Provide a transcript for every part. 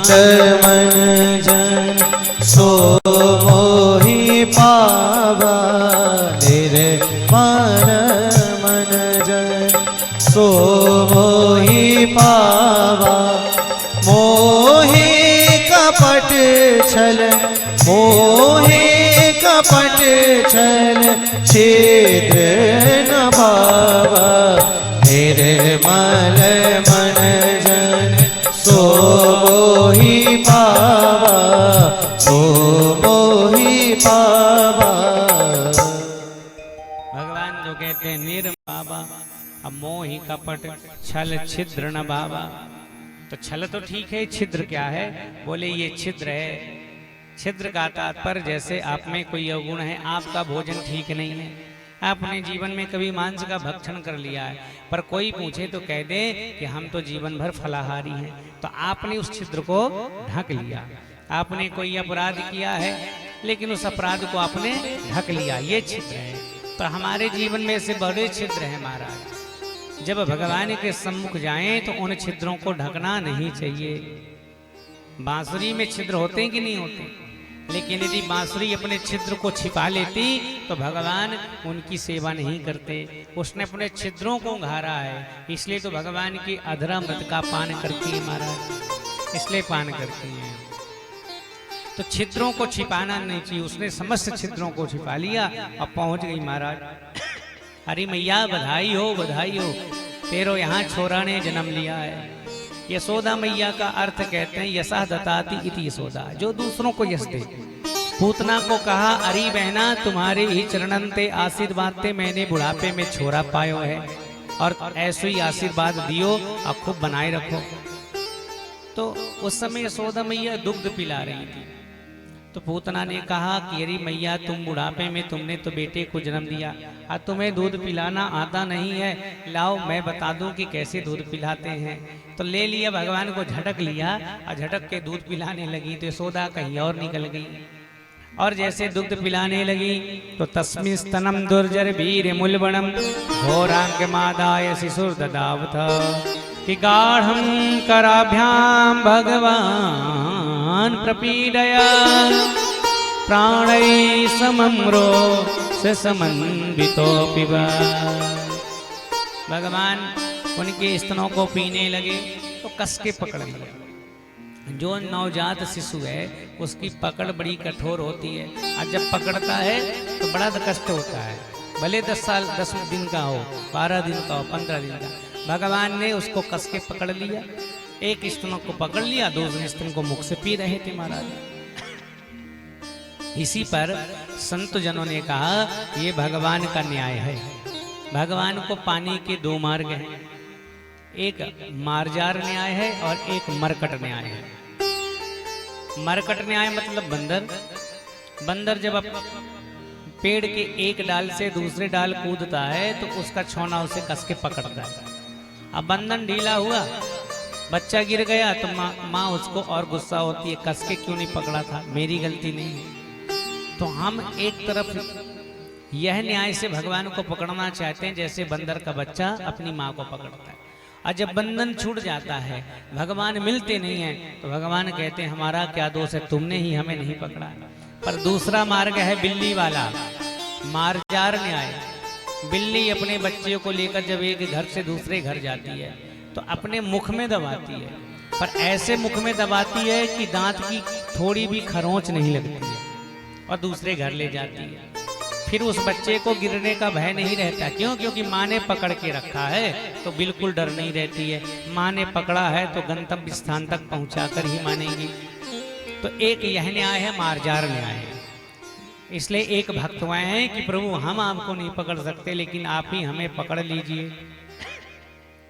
मन जन सो मोहि पावा, निर्मल मन जन सो मोहि पावा। मोहि कपट छल मोहि कपट छल छिद्र न पावा, निर्मल मन जन सो मोहि पावा, सो मोहि पावा। भगवान जो कहते हैं निर्मल बाबा, अब मोहि कपट छल छिद्र न बाबा। तो छल तो ठीक है, छिद्र क्या है? बोले ये छिद्र है। छिद्र का तात्पर्य जैसे आप में कोई अवगुण है, आपका भोजन ठीक नहीं है, आपने जीवन में कभी मांस का भक्षण कर लिया है, पर कोई पूछे तो कह दे कि हम तो जीवन भर फलाहारी हैं, तो आपने उस छिद्र को ढक लिया। आपने कोई अपराध किया है लेकिन उस अपराध को आपने ढक लिया, ये छिद्र है। तो हमारे जीवन में ऐसे बड़े छिद्र हैं महाराज। जब भगवान के सम्मुख जाएं तो उन छिद्रों को ढकना नहीं चाहिए। बांसुरी में छिद्र होते हैं कि नहीं होते? लेकिन यदि बांसुरी अपने छिद्र को छिपा लेती तो भगवान उनकी सेवा नहीं करते। उसने अपने छिद्रों को उघारा है, इसलिए तो भगवान की अधरामृत का पान करती है महाराज, इसलिए पान करती हैं। तो छिद्रों को छिपाना नहीं चाहिए, उसने समस्त छिद्रों को छिपा लिया। अब पहुंच गई महाराज। अरे मैया बधाई हो, तेरो यहाँ छोरा ने जन्म लिया है। यशोदा मैया का अर्थ कहते हैं यशा दताति इति यशोदा, जो दूसरों को यश दे। पूतना को कहा अरे बहना तुम्हारे ही चरणन ते आशीर्वाद ते मैंने बुढ़ापे में छोरा पायो है, और ऐसे ही आशीर्वाद दियो और खूब बनाए रखो। तो उस समय यशोदा मैया दुग्ध पिला रही थी। तो पूतना ने कहा कि अरे मैया तुम बुढ़ापे में तुमने तो बेटे को जन्म दिया, और तुम्हें दूध पिलाना आता नहीं है, लाओ मैं बता दूं कि कैसे दूध पिलाते हैं। तो ले लिया, भगवान को झटक लिया और झटक के दूध पिलाने लगी। तो यशोदा कहीं और निकल गई, और जैसे दूध पिलाने लगी तो तस्मिन् स्तनम दुर्जर वीर मूलबणम घोरांगमादाय शिशुर ददावथ, कि गाढ़ं कराभ्याम भगवान प्रपीडया, प्राणै समम्रो से समन्वितो पिबा। भगवान उनके स्तनों को पीने लगे तो कस के पकड़ लिया। जो नवजात शिशु है उसकी पकड़ बड़ी कठोर होती है, और जब पकड़ता है तो बड़ा कष्ट होता है, भले 10 साल 10 दिन का हो, 12 दिन का हो, 15 दिन का। भगवान ने उसको कस के पकड़ लिया, एक स्तन को पकड़ लिया, दूसरे स्तन को मुख से पी रहे थे महाराज। इसी पर संत जनों ने कहा ये भगवान का न्याय है। भगवान को पाने के 2 मार्ग हैं, एक मार्जार न्याय है और एक मरकट न्याय है। मरकट न्याय मतलब बंदर जब पेड़ के एक डाल से दूसरे डाल कूदता है तो उसका छौना उसे कस के पकड़ता है। अब बंधन ढीला हुआ, बच्चा गिर गया तो माँ उसको और गुस्सा होती है, कस के क्यों नहीं पकड़ा था, मेरी गलती नहीं है। तो हम एक तरफ यह न्याय से भगवान को पकड़ना चाहते हैं जैसे बंदर का बच्चा अपनी माँ को पकड़ता है, और जब बंधन छूट जाता है, भगवान मिलते नहीं हैं, तो भगवान कहते हैं हमारा क्या दोष है, तुमने ही हमें नहीं पकड़ा। पर दूसरा मार्ग है बिल्ली वाला, मार्जार न्याय। बिल्ली अपने बच्चे को लेकर जब एक घर से दूसरे घर जाती है तो अपने मुख में दबाती है, पर ऐसे मुख में दबाती है कि दांत की थोड़ी भी खरोंच नहीं लगती है, और दूसरे घर ले जाती है। फिर उस बच्चे को गिरने का भय नहीं रहता, क्यों? क्योंकि माँ ने पकड़ के रखा है तो बिल्कुल डर नहीं रहती है। माँ ने पकड़ा है तो गंतव्य स्थान तक पहुंचाकर ही मानेगी। तो एक यह न्याय है, मार्जार न्याय है। इसलिए एक भक्त हुए हैं कि प्रभु हम आपको नहीं पकड़ सकते, लेकिन आप ही हमें पकड़ लीजिए।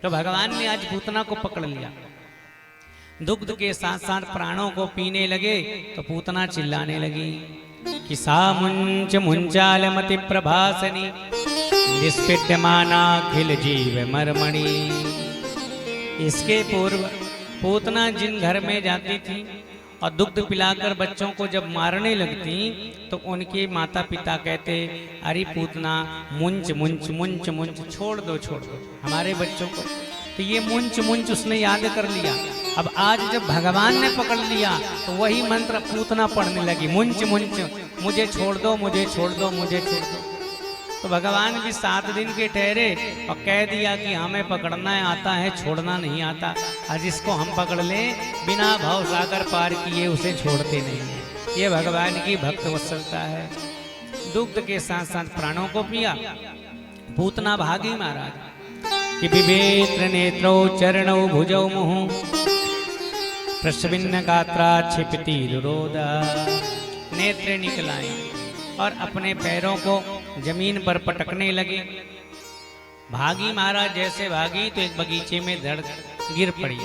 तो भगवान ने आज पूतना को पकड़ लिया, दुग्ध के साथ साथ प्राणों को पीने लगे। तो पूतना चिल्लाने लगी कि सा मुंच मुंचालमति प्रभासनी निष्पिड्यमाना खिल जीव मरमणि। इसके पूर्व पूतना जिन घर में जाती थी और दुग्ध पिलाकर बच्चों को जब मारने लगती तो उनके माता पिता कहते अरे पूतना मुंच मुंच मुंच मुंच, छोड़ दो हमारे बच्चों को। तो ये मुंच मुंच उसने याद कर लिया अब आज जब भगवान ने पकड़ लिया तो वही मंत्र पूतना पढ़ने लगी, मुंच मुंच, मुझे छोड़ दो, मुझे छोड़ दो, मुझे छोड़ दो। तो भगवान भी 7 दिन के ठहरे और कह दिया कि हमें पकड़ना आता है, छोड़ना नहीं आता, और जिसको हम पकड़ लें बिना भव सागर पार किए उसे छोड़ते नहीं हैं। ये भगवान की भक्त वत्सलता है। दुग्ध के साथ साथ प्राणों को पिया। पूतना भागी महाराज कि विवेत्र नेत्रो चरणौ भुजौ मुहु प्रस्विन्न गात्रा क्षिपति रुरोदा। नेत्र निकलाए और अपने पैरों को जमीन पर पटकने लगी। भागी महाराज जैसे भागी तो एक बगीचे में धड़ गिर पड़ी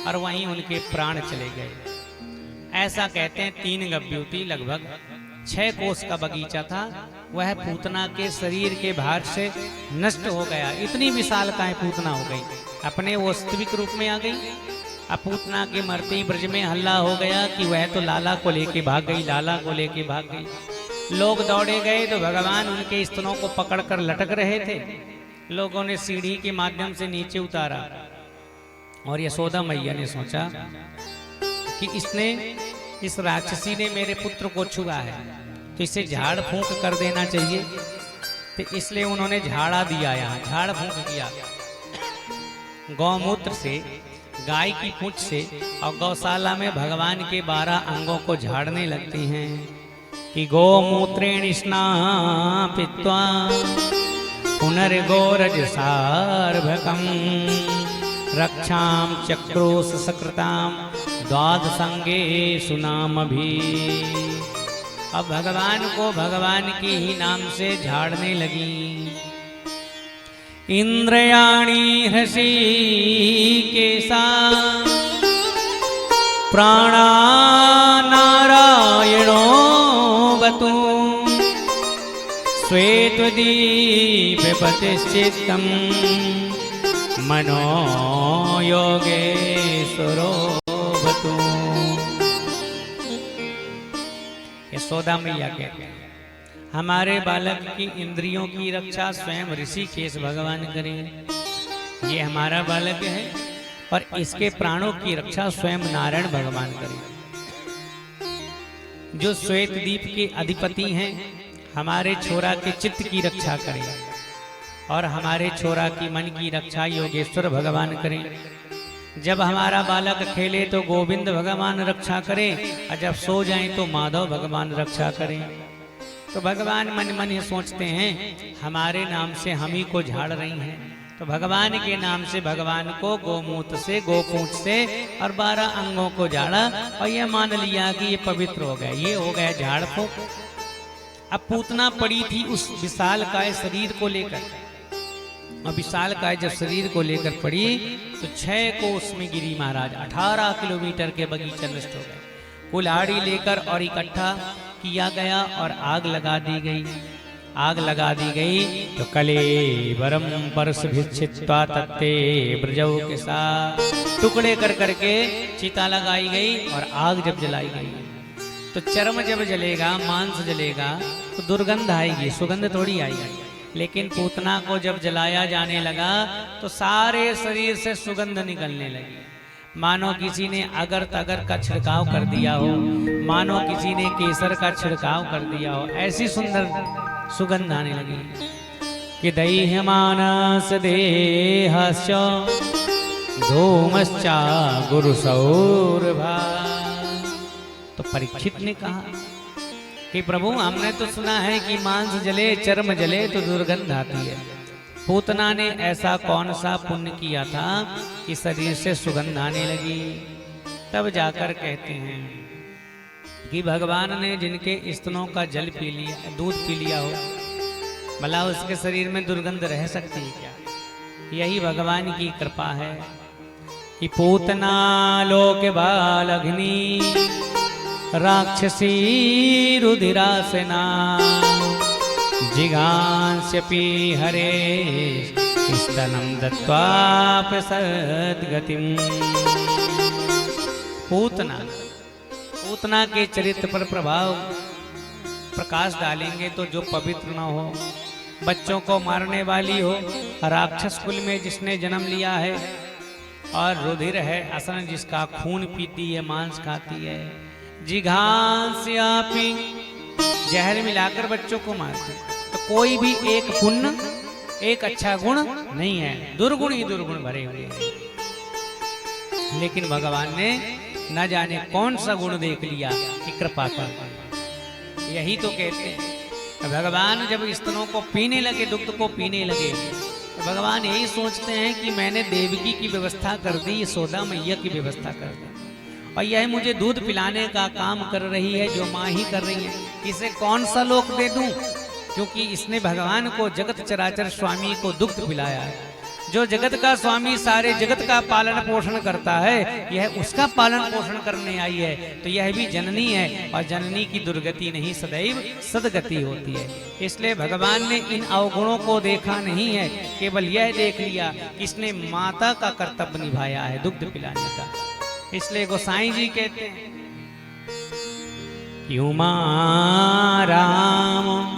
और वहीं उनके प्राण चले गए। ऐसा कहते हैं 3 गभ्युती लगभग 6 कोस का बगीचा था, वह पूतना के शरीर के भार से नष्ट हो गया। इतनी विशालकाय पूतना हो गई, अपने वास्तविक रूप में आ गई। अब पूतना के मरते ही ब्रज में हल्ला हो गया कि वह तो लाला को लेके भाग गई, लाला को लेके भाग गई। लोग दौड़े गए तो भगवान उनके स्तनों को पकड़कर लटक रहे थे। लोगों ने सीढ़ी के माध्यम से नीचे उतारा और यशोदा मैया ने सोचा कि इस राक्षसी ने मेरे पुत्र को छुआ है तो इसे झाड़ फूंक कर देना चाहिए। तो इसलिए उन्होंने झाड़ा दिया, यहाँ झाड़ फूंक किया। गौमूत्र से, गाय की पूंछ से और गौशाला में भगवान के 12 अंगों को झाड़ने लगते हैं कि गौमूत्रेण स्नापित्वा पुनर्गोरज सार्भकम रक्षाम चक्रोस सकृताम द्वादशंगे सुनाम भी। अब भगवान को भगवान के ही नाम से झाड़ने लगी। इंद्रयाणी हृषि केसा प्राणा नारायणो बतु श्वेतदीप पतिश्चित्तम मनो योगेश्वरो बतु। यशोदा मैया कहते हैं हमारे बालक की इंद्रियों की रक्षा स्वयं ऋषिकेश भगवान करें। ये हमारा बालक है और इसके प्राणों की रक्षा स्वयं नारायण भगवान करें, जो श्वेत दीप के अधिपति हैं। हमारे छोरा के चित्त की रक्षा करें और हमारे छोरा की मन की रक्षा योगेश्वर भगवान करें। जब हमारा बालक खेले तो गोविंद भगवान रक्षा करें और जब सो जाए तो माधव भगवान रक्षा करें। तो भगवान मन मन ही सोचते हैं हमारे नाम से हम ही को झाड़ रही हैं। तो भगवान के नाम से भगवान को गोमूत्र से, गोपूंछ से और 12 अंगों को झाड़ा और यह मान लिया कि ये पवित्र हो गए, ये हो गए झाड़ फूंक। अब पूतना पड़ी थी उस विशाल काय शरीर को लेकर, और विशाल काय जब शरीर को लेकर पड़ी तो 6 कोस में गिरी महाराज। 18 किलोमीटर के बगीचे नष्ट हो गए। कुल्हाड़ी लेकर और इकट्ठा किया गया और आग लगा दी गई। आग लगा दी गई तो कलेबरम परस भिक्षित्वा तत्ते ब्रजौ के साथ टुकड़े कर करके चिता लगाई गई और आग जब जलाई गई तो चर्म जब जलेगा, मांस जलेगा तो दुर्गंध आएगी, सुगंध थोड़ी आएगी। लेकिन पूतना को जब जलाया जाने लगा तो सारे शरीर से सुगंध निकलने लगी, मानो किसी ने अगर तगर का छिड़काव कर दिया हो, मानो किसी ने केसर का छिड़काव कर दिया हो। ऐसी सुंदर सुगंध आने लगी कि दैह्यमानस देहश्च धूमश्चा गुरु सौरभा। तो परीक्षित ने कहा कि प्रभु हमने तो सुना है कि मांस जले, चर्म जले तो दुर्गंध आती है। पूतना ने ऐसा कौन सा पुण्य किया था कि शरीर से सुगंध आने लगी। तब जाकर कहते हैं कि भगवान ने जिनके स्तनों का जल पी लिया, दूध पी लिया हो, भला उसके शरीर में दुर्गंध रह सकती है क्या? यही भगवान की कृपा है कि पूतना लोक बालघ्नि राक्षसी रुधिरासना जिघांस्यपि हरे स्तनं दत्त्वा प्रसद्गतिम्। पूतना के चरित्र पर प्रभाव प्रकाश डालेंगे तो जो पवित्र न हो, बच्चों को मारने वाली हो, राक्षस कुल में जिसने जन्म लिया है, और रुधिर है असन जिसका खून पीती है, मांस खाती है। जिघांस्यापि जहर मिलाकर बच्चों को मारते। तो कोई भी एक पुण्य, एक अच्छा गुण नहीं है, दुर्गुण ही दुर्गुण भरे हुए हैं। लेकिन भगवान ने न जाने कौन सा गुण देख लिया कि कृपा कर। यही तो कहते हैं भगवान जब स्तनों को पीने लगे, दुग्ध को पीने लगे, तो भगवान यही सोचते हैं कि मैंने देवकी की व्यवस्था कर दी, यशोदा मैया की व्यवस्था कर दी, और यह मुझे दूध पिलाने का काम कर रही है जो माँ ही कर रही है, इसे कौन सा लोक दे दूं? क्योंकि इसने भगवान को, जगत चराचर स्वामी को दुग्ध पिलाया है। जो जगत का स्वामी सारे जगत का पालन पोषण करता है, यह उसका पालन पोषण करने आई है, तो यह भी जननी है, और जननी की दुर्गति नहीं सदैव सदगति होती है। इसलिए भगवान ने इन अवगुणों को देखा नहीं है, केवल यह देख लिया कि इसने माता का कर्तव्य निभाया है दुग्ध पिलाने का। इसलिए गोसाई जी कहते हैं कि उमा राम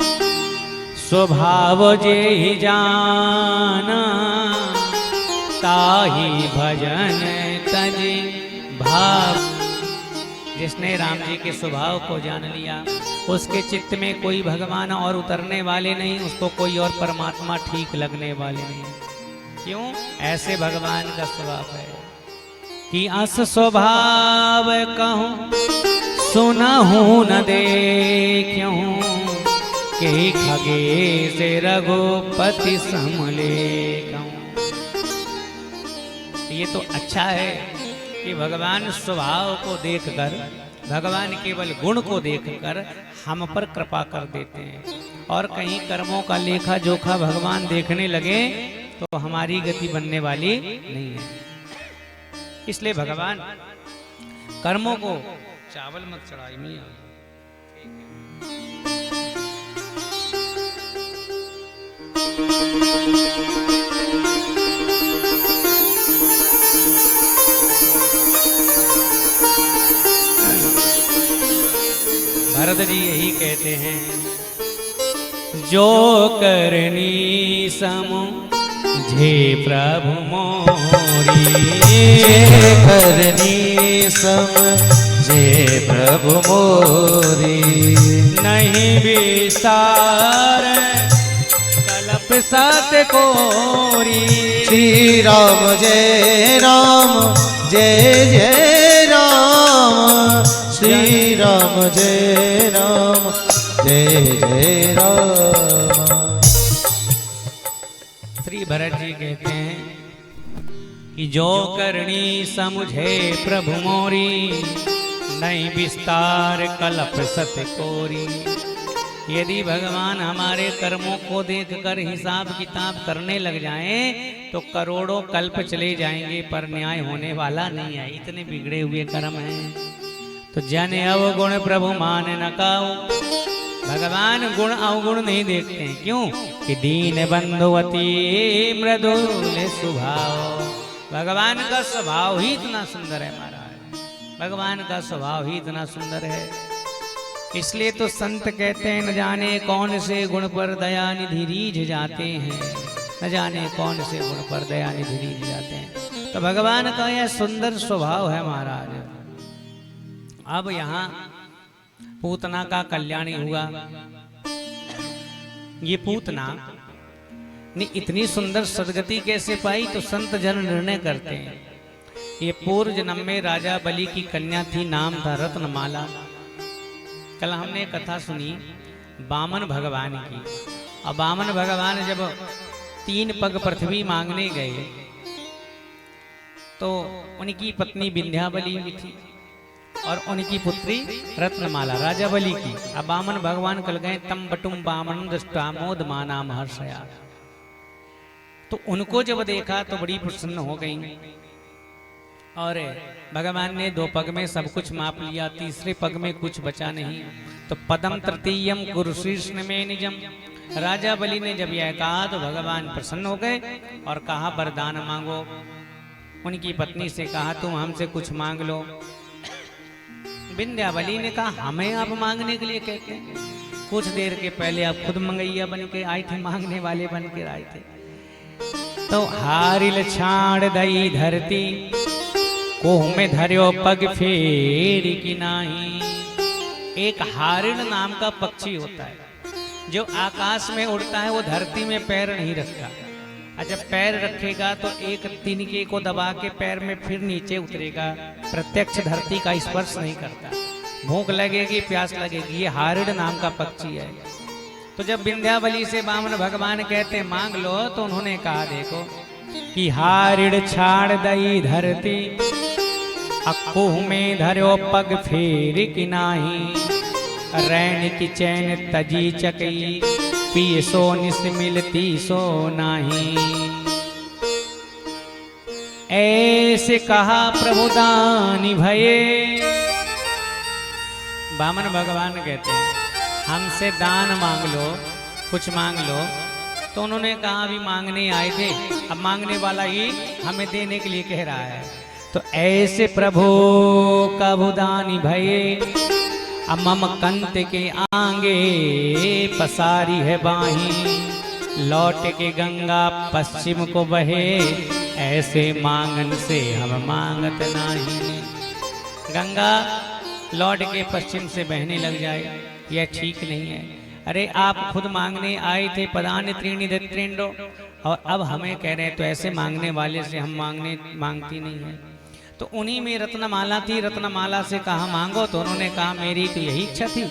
स्वभाव जे जाना, ताही भजन तज भाव। जिसने राम जी के स्वभाव को जान लिया, उसके चित्त में कोई भगवान और उतरने वाले नहीं, उसको कोई और परमात्मा ठीक लगने वाले नहीं। क्यों? ऐसे भगवान का स्वभाव है कि अस स्वभाव कहूँ सुनहु न देखूं, के खगे से रघुपति समले। ये तो अच्छा है कि भगवान स्वभाव को देखकर, भगवान केवल गुण को देखकर हम पर कृपा कर देते हैं, और कहीं कर्मों का लेखा जोखा भगवान देखने लगे तो हमारी गति बनने वाली नहीं है। इसलिए भगवान कर्मों को चावल मत चढ़ाई मियां। भरत जी यही कहते हैं, जो करनी समझे प्रभु मोरी, करनी समझे प्रभु मोरी, नहीं विस्तार कल्प सत कोरी। श्री राम जय राम जय जय राम, श्री राम जय राम जय जय राम। श्री भरत जी कहते हैं कि जो करनी समुझे प्रभु मोरी, नहीं विस्तार कल्प सत कोरी। यदि भगवान हमारे कर्मों को देखकर हिसाब किताब करने लग जाएं तो करोड़ों कल्प चले जाएंगे, पर न्याय होने वाला नहीं है, इतने बिगड़े हुए कर्म हैं। तो जन अवगुण प्रभु मान न काऊ। भगवान गुण अवगुण नहीं देखते हैं। क्यों? कि दीन बंधुवती मृदुल स्वभाव। भगवान का स्वभाव ही इतना सुंदर है महाराज, भगवान का स्वभाव ही इतना सुंदर है। इसलिए तो संत कहते हैं, न जाने कौन से गुण पर दया निधि रीझ जाते हैं, न जाने कौन से गुण पर दया निधि रीझ जाते हैं। तो भगवान का यह सुंदर स्वभाव है महाराज। अब यहाँ पूतना का कल्याण हुआ। ये पूतना ने इतनी सुंदर सदगति कैसे पाई? तो संत जन निर्णय करते हैं, ये पूर्व जन्म में राजा बलि की कन्या थी, नाम था रत्नमाला। कल हमने कथा सुनी बामन भगवान की। अब बामन भगवान जब 3 पग पृथ्वी मांगने गए तो उनकी पत्नी विंध्यावली भी थी और उनकी पुत्री रत्नमाला राजा बलि की। अब बामन भगवान कल गए, तम बटुम बामन दृष्टा मोद माना महर्षया। तो उनको जब देखा तो बड़ी प्रसन्न हो गई और भगवान ने 2 पग में सब कुछ माप लिया, तीसरे पग में कुछ बचा नहीं। तो पदम तृतीयम कुरुशीर्ष्ण में निजम। राजा बलि ने जब यह कहा तो भगवान प्रसन्न हो गए और कहा वरदान मांगो। उनकी पत्नी से कहा तुम हमसे कुछ मांग लो। विंध्यावली ने कहा हमें आप मांगने के लिए कहते हैं, कुछ देर के पहले आप खुद मंगैया बन के आई थी, मांगने वाले बन के आए थे। तो हारिल छाड़ दई धरती, कोह में धर्यो पग फेर की नाही। एक हारिल नाम का पक्षी होता है जो आकाश में उड़ता है, वो धरती में पैर नहीं रखता। अच्छा, पैर रखेगा तो एक तिनके को दबा के पैर में फिर नीचे उतरेगा, प्रत्यक्ष धरती का स्पर्श नहीं करता। भूख लगेगी, प्यास लगेगी, ये हारिड़ नाम का पक्षी है। तो जब विंध्यावली से वामन भगवान कहते मांग लो, तो उन्होंने कहा देखो कि हारिड़ छाड़ दई धरती, अकुह में धर्यो पग फेर की नाही। रैन की चैन तजी चकई, पिय सो निस मिलती सो नाही। ऐसे कहा प्रभु दानी भये। वामन भगवान कहते हैं हमसे दान मांग लो, कुछ मांग लो। तो उन्होंने कहा अभी मांगने आए थे, अब मांगने वाला ही हमें देने के लिए कह रहा है। तो ऐसे प्रभु कभु दानी भये, मम कंत के आगे पसारी है बाही। लौट के गंगा पश्चिम को बहे, ऐसे मांगन से हम मांगत नहीं। गंगा लौट के पश्चिम से बहने लग जाए, यह ठीक नहीं है। अरे आप खुद मांगने आए थे, पदान त्रीणी दत्रेंडो, और अब हमें कह रहे हैं तो ऐसे मांगने वाले से हम मांगती नहीं है। तो उन्हीं में रत्नमाला थी, रत्नमाला से कहा मांगो। तो उन्होंने कहा मेरी तो यही इच्छा थी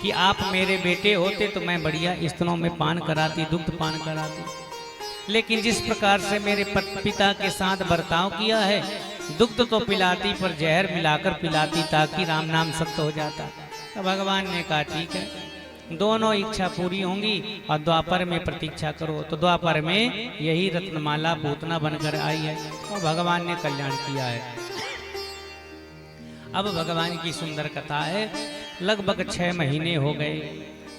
कि आप मेरे बेटे होते तो मैं बढ़िया स्तनों में पान कराती, दुग्ध पान कराती। लेकिन जिस प्रकार से मेरे पिता के साथ बर्ताव किया है, दुग्ध तो पिलाती पर जहर मिलाकर पिलाती ताकि राम नाम सत्य हो जाता। तो भगवान ने कहा ठीक है, दोनों इच्छा पूरी होंगी और द्वापर में प्रतीक्षा करो। तो द्वापर में यही रत्नमाला पूतना बनकर आई है और भगवान ने कल्याण किया है। अब भगवान की सुंदर कथा है। लगभग 6 महीने हो गए,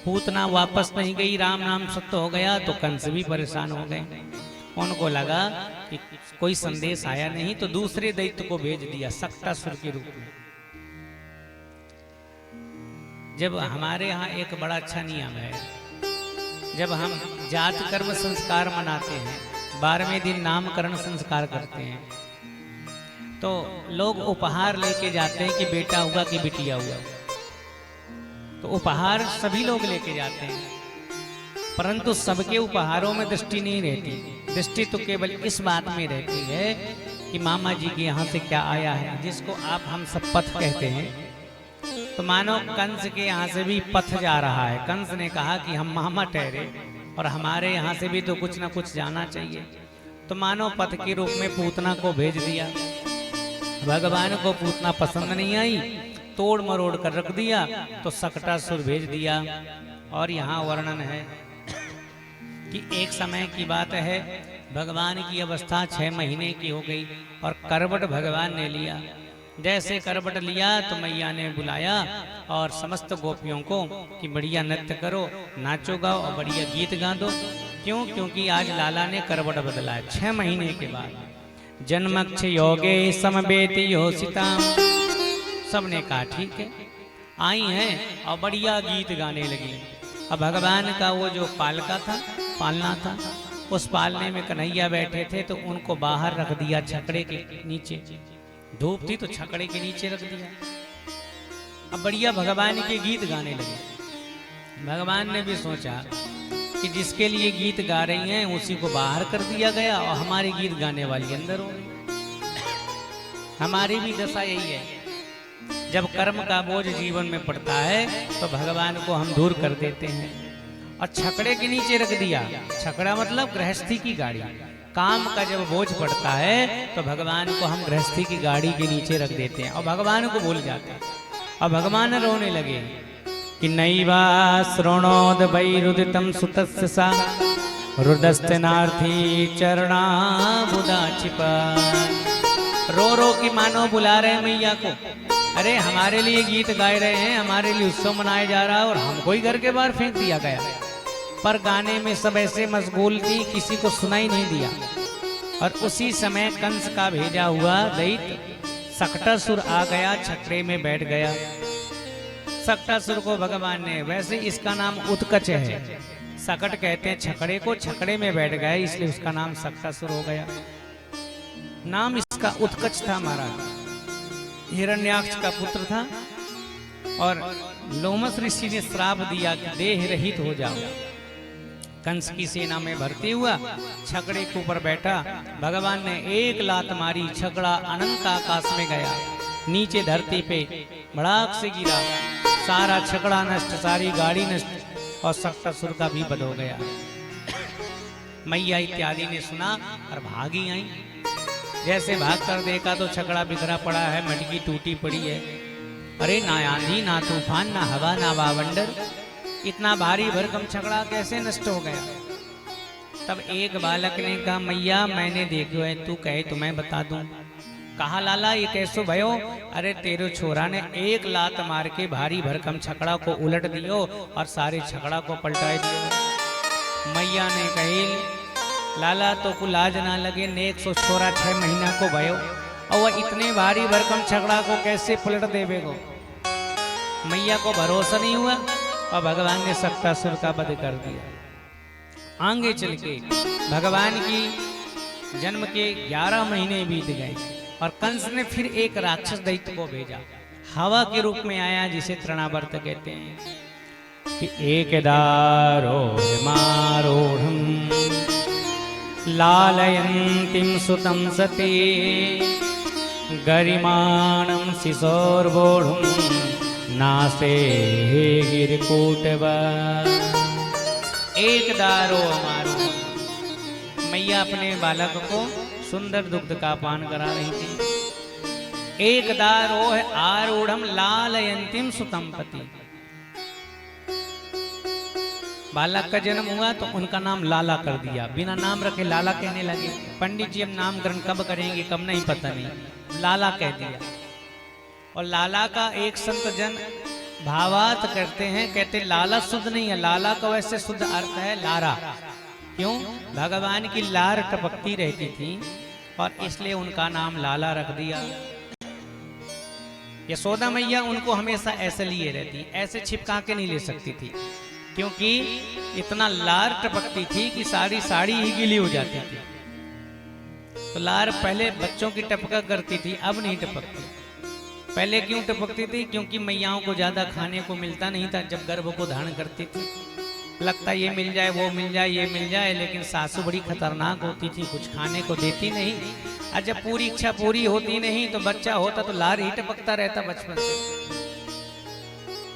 पूतना वापस नहीं गई, राम नाम सत्य हो गया। तो कंस भी परेशान हो गए। उनको लगा कि कोई संदेश आया नहीं, तो दूसरे दैत्य को भेज दिया सक्टासुर के रूप में। जब हमारे यहाँ एक बड़ा अच्छा नियम है, जब हम जात कर्म संस्कार मनाते हैं, 12वें दिन नामकरण संस्कार करते हैं, तो लोग उपहार लेके जाते हैं कि बेटा हुआ कि बिटिया हुआ। तो उपहार सभी लोग लेके जाते हैं, परंतु सबके उपहारों में दृष्टि नहीं रहती। दृष्टि तो केवल इस बात में रहती है कि मामा जी के यहाँ से क्या आया है, जिसको आप हम सब पथ कहते हैं। तो मानो कंस के यहाँ से भी पथ जा रहा है। कंस ने कहा कि हम मामा ठहरे और हमारे यहाँ से भी तो कुछ ना कुछ जाना चाहिए। तो मानो पथ के रूप में पूतना को भेज दिया। भगवान को पूतना पसंद नहीं आई, तोड़ मरोड़ कर रख दिया। तो सक्टासुर भेज दिया। और यहाँ वर्णन है कि एक समय की बात है, भगवान की अवस्था 6 महीने की हो गई और करवट भगवान ने लिया। जैसे करवट लिया तो मैया ने बुलाया और समस्त गोपियों को कि बढ़िया नृत्य करो, नाचो गाओ और बढ़िया गीत गा दो। क्यों? क्योंकि आज लाला ने करवट बदला है 6 महीने के बाद। जन्मक्ष योगे समवेति योसिता। सबने कहा ठीक है, आई हैं और बढ़िया गीत गाने लगी। अब भगवान का वो जो पालका था, पालना था, उस पालने में कन्हैया बैठे थे, तो उनको बाहर रख दिया छकड़े के नीचे। धूप थी तो छकड़े के नीचे रख दिया। अब बढ़िया भगवान के गीत गाने लगे। भगवान ने भी सोचा कि जिसके लिए गीत गा रही हैं उसी को बाहर कर दिया गया और हमारे गीत गाने वाली अंदर हो गई। हमारी भी दशा यही है, जब कर्म का बोझ जीवन में पड़ता है तो भगवान को हम दूर कर देते हैं और छकड़े के नीचे रख दिया। छकड़ा मतलब गृहस्थी की गाड़ी। काम का जब बोझ पड़ता है तो भगवान को हम गृहस्थी की गाड़ी के नीचे रख देते हैं और भगवान को भूल जाते हैं। और भगवान रोने लगे कि नैवा श्रोणोद वैरुदितम सुतस्य सा रुदस्तनार्थी चरणा बुदा छिपा। रो रो कि मानो बुला रहे मैया को। अरे हमारे लिए गीत गाए रहे हैं, हमारे लिए उत्सव मनाया जा रहा है और हमको ही घर के बाहर फेंक दिया गया। पर गाने में सब ऐसे मशगूल थी, किसी को सुनाई नहीं दिया। और उसी समय कंस का भेजा हुआ दैत्य सक्टासुर आ गया, छकड़े में बैठ गया। सक्टासुर को भगवान ने, वैसे इसका नाम उत्कच है, सकट कहते हैं छकड़े को, छकड़े में बैठ गए इसलिए उसका नाम सक्टासुर हो गया। नाम इसका उत्कच था महाराज। हिरण्याक्ष का पुत्र था और लोमस ऋषि ने श्राप दिया कि देह रहित हो जाओ। कंस की सेना में भर्ती हुआ, छकड़े के ऊपर बैठा। भगवान ने एक लात मारी, छकड़ा अनंत आकाश में गया, नीचे धरती पे भड़ाक से गिरा। सारा छकड़ा नष्ट, सारी गाड़ी नष्ट और सक्टासुर का भी वध हो गया। मैया इत्यादि ने सुना और भागी आई। जैसे भाग कर देखा तो छकड़ा बिखरा पड़ा है, मटकी टूटी पड़ी है। अरे ना आंधी ना तूफान ना हवा ना वावंडर, इतना भारी भरकम छकड़ा कैसे नष्ट हो गया? तब एक बालक ने कहा मैया मैंने देखो है, तू कहे तो मैं बता दूं। कहा लाला ये कैसो भयो? अरे तेरे छोरा ने एक लात मार के भारी भरकम छकड़ा को उलट दियो और सारे छकड़ा को पलटाए दियो। मैया ने कही लाला तो को लाज ना लगे, नेक सो छोरा 6 महीना को भयो और वह इतने भारी भरकम छकड़ा को कैसे पलट देवे गो? मैया को भरोसा नहीं हुआ और भगवान ने सक्टासुर का वध कर दिया। आगे चल के भगवान की जन्म के 11 महीने बीत गए और कंस ने फिर एक राक्षस दैत्य को भेजा, हवा के रूप में आया, जिसे तृणावर्त कहते हैं। कि एकदारो मारूढ़ं लालयन्तीं सुतं सती गरिमाणं शिशोर्वोढुं नासे गिरकूटवा। एक दारो मारूढ़, मैया अपने बालक को सुंदर दुग्ध का पान करा रही थी। एक दारो आरूढ़म लालयंतिम सुतंपति, बालक का जन्म हुआ तो उनका नाम लाला कर दिया। बिना नाम रखे लाला कहने लगे। पंडित जी अब नामकरण कब करेंगे कब नहीं पता नहीं, लाला कह दिया। और लाला का एक संत जन भावार्थ करते हैं, कहते लाला शुद्ध नहीं है, लाला का वैसे शुद्ध अर्थ है लारा। क्यों? भगवान की लार टपकती रहती थी और इसलिए उनका नाम लाला रख दिया। यशोदा मैया उनको हमेशा ऐसे लिए रहती, ऐसे छिपका के नहीं ले सकती थी, क्योंकि इतना लार टपकती थी कि सारी साड़ी ही गीली हो जाती थी। तो लार पहले बच्चों की टपका करती थी, अब नहीं टपकती। पहले क्यों टपकती थी? क्योंकि मैयाओं को ज्यादा खाने को मिलता नहीं था जब गर्भ को धारण करती थी। लगता ये मिल जाए वो मिल जाए ये मिल जाए, लेकिन सासू बड़ी खतरनाक होती थी, कुछ खाने को देती नहीं। और जब पूरी इच्छा पूरी होती नहीं तो बच्चा होता तो लार ही टपकता रहता बचपन से।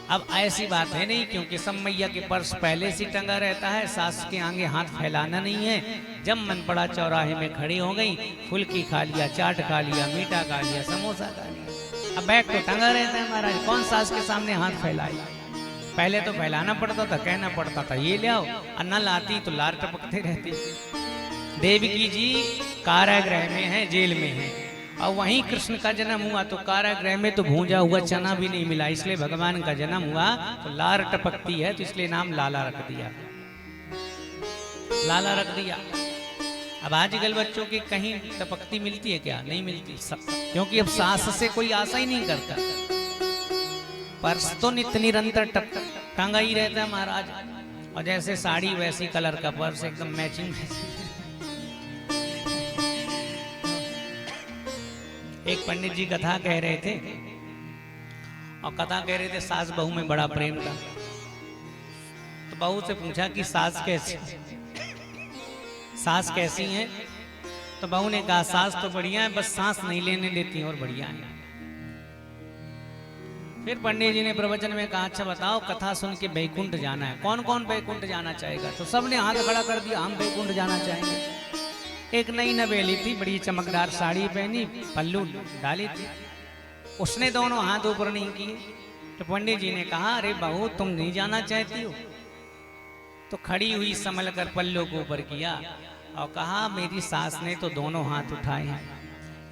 अब ऐसी बात है नहीं, क्योंकि सब मैया के पर्स पहले से टंगा रहता है, सास के आगे हाथ फैलाना नहीं है। जब मन पड़ा चौराहे में खड़ी हो गई, फुल्की खा लिया, चाट खा लिया, मीठा खा लिया, समोसा खा लिया। अब बैग तो टंगा रहता है महाराज, कौन सास के सामने हाथ फैलाए? पहले तो फैलाना पड़ता था, कहना पड़ता था ये ले आओ, और न लाती तो लार टपकते रहती। देवकी जी कारागृह में है, जेल में है, और वहीं कृष्ण का जन्म हुआ तो कारागृह में तो भूंजा हुआ चना भी नहीं मिला, इसलिए भगवान का जन्म हुआ तो लार टपकती है, तो इसलिए नाम लाला रख दिया, लाला रख दिया। अब आजकल बच्चों की कहीं टपकती मिलती है क्या? नहीं मिलती, क्योंकि अब सास से कोई आशा ही नहीं करता। पर्स तो नित्य निरंतर टंगा ही रहता है महाराज, और जैसे साड़ी वैसी कलर का पर्स, एकदम मैचिंग। एक पंडित जी कथा कह रहे थे, और कथा कह रहे थे सास बहू में बड़ा प्रेम था। तो बहू से पूछा कि सास कैसी है? तो बहू ने कहा सास तो बढ़िया है, बस सांस नहीं लेने देती और बढ़िया है। फिर पंडित जी ने प्रवचन में कहा अच्छा बताओ, कथा सुन के बैकुंठ जाना है, कौन कौन बैकुंठ जाना चाहेगा? तो सबने हाथ खड़ा कर दिया, हम बैकुंठ जाना चाहेंगे। एक नई नवेली थी, बड़ी चमकदार साड़ी पहनी, पल्लू डाली थी, उसने दोनों हाथ ऊपर नहीं किए। तो पंडित जी ने कहा अरे बहू तुम नहीं जाना चाहती हो? तो खड़ी हुई संभल कर पल्लू को ऊपर किया और कहा मेरी सास ने तो दोनों हाथ उठाए हैं,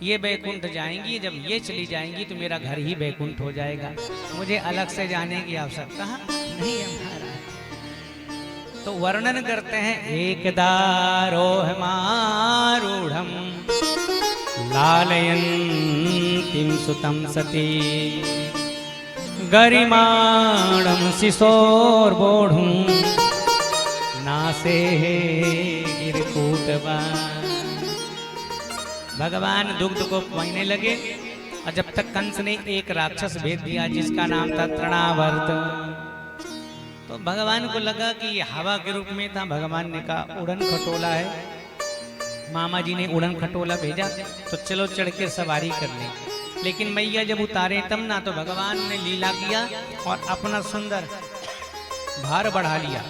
ये बैकुंठ जाएंगी, जब ये चली जाएंगी तो मेरा घर ही बैकुंठ हो जाएगा, मुझे अलग से जाने की आवश्यकता नहीं है महाराज। तो वर्णन करते हैं एकदारोहमारूढ़ं लालयन्तीं सुतं सती गरिमाणं शिशोर्वोढुं से गिरकूटवा। भगवान दुग्ध को पीने लगे और जब तक कंस ने एक राक्षस भेज दिया जिसका नाम था तृणावर्त। तो भगवान को लगा कि ये हवा के रूप में था। भगवान ने कहा उड़न खटोला है, मामा जी ने उड़न खटोला भेजा तो चलो चढ़ के सवारी कर ले। लेकिन मैया जब उतारे तब ना, तो भगवान ने लीला किया और अपना सुंदर भार बढ़ा लिया।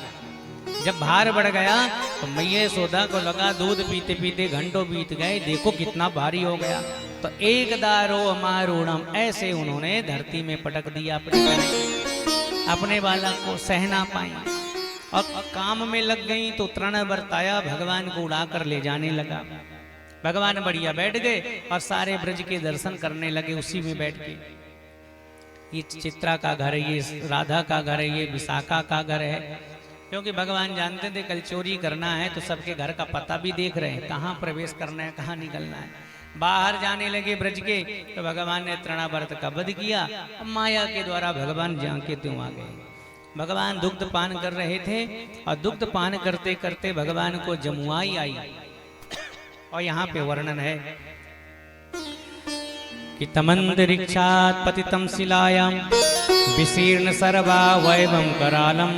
जब भार बढ़ गया तो मैया यशोदा को लगा दूध पीते पीते घंटों बीत गए, देखो कितना भारी हो गया। तो एक दारो मारूणम, ऐसे उन्होंने धरती में पटक दिया अपने बालक को, सह ना पाई और काम में लग गई। तो तृण बरताया, भगवान को उड़ाकर ले जाने लगा। भगवान बढ़िया बैठ गए और सारे ब्रज के दर्शन करने लगे उसी में बैठ के। ये चित्रा का घर है, ये राधा का घर है, ये विशाखा का घर है। क्योंकि भगवान जानते थे कल चोरी करना है तो सबके घर का पता भी देख रहे हैं, कहाँ प्रवेश करना है कहाँ निकलना है। बाहर जाने लगे ब्रज के तो भगवान ने तृणावर्त का वध किया। माया के द्वारा भगवान जाके त्यों आ गए। भगवान दुग्ध पान कर रहे थे और दुग्ध पान करते करते भगवान को जमुआई आई। और यहाँ पे वर्णन है कि तमंतरिक्षात् पतितं शिलायां विशीर्ण सर्वा वैभवं करालम।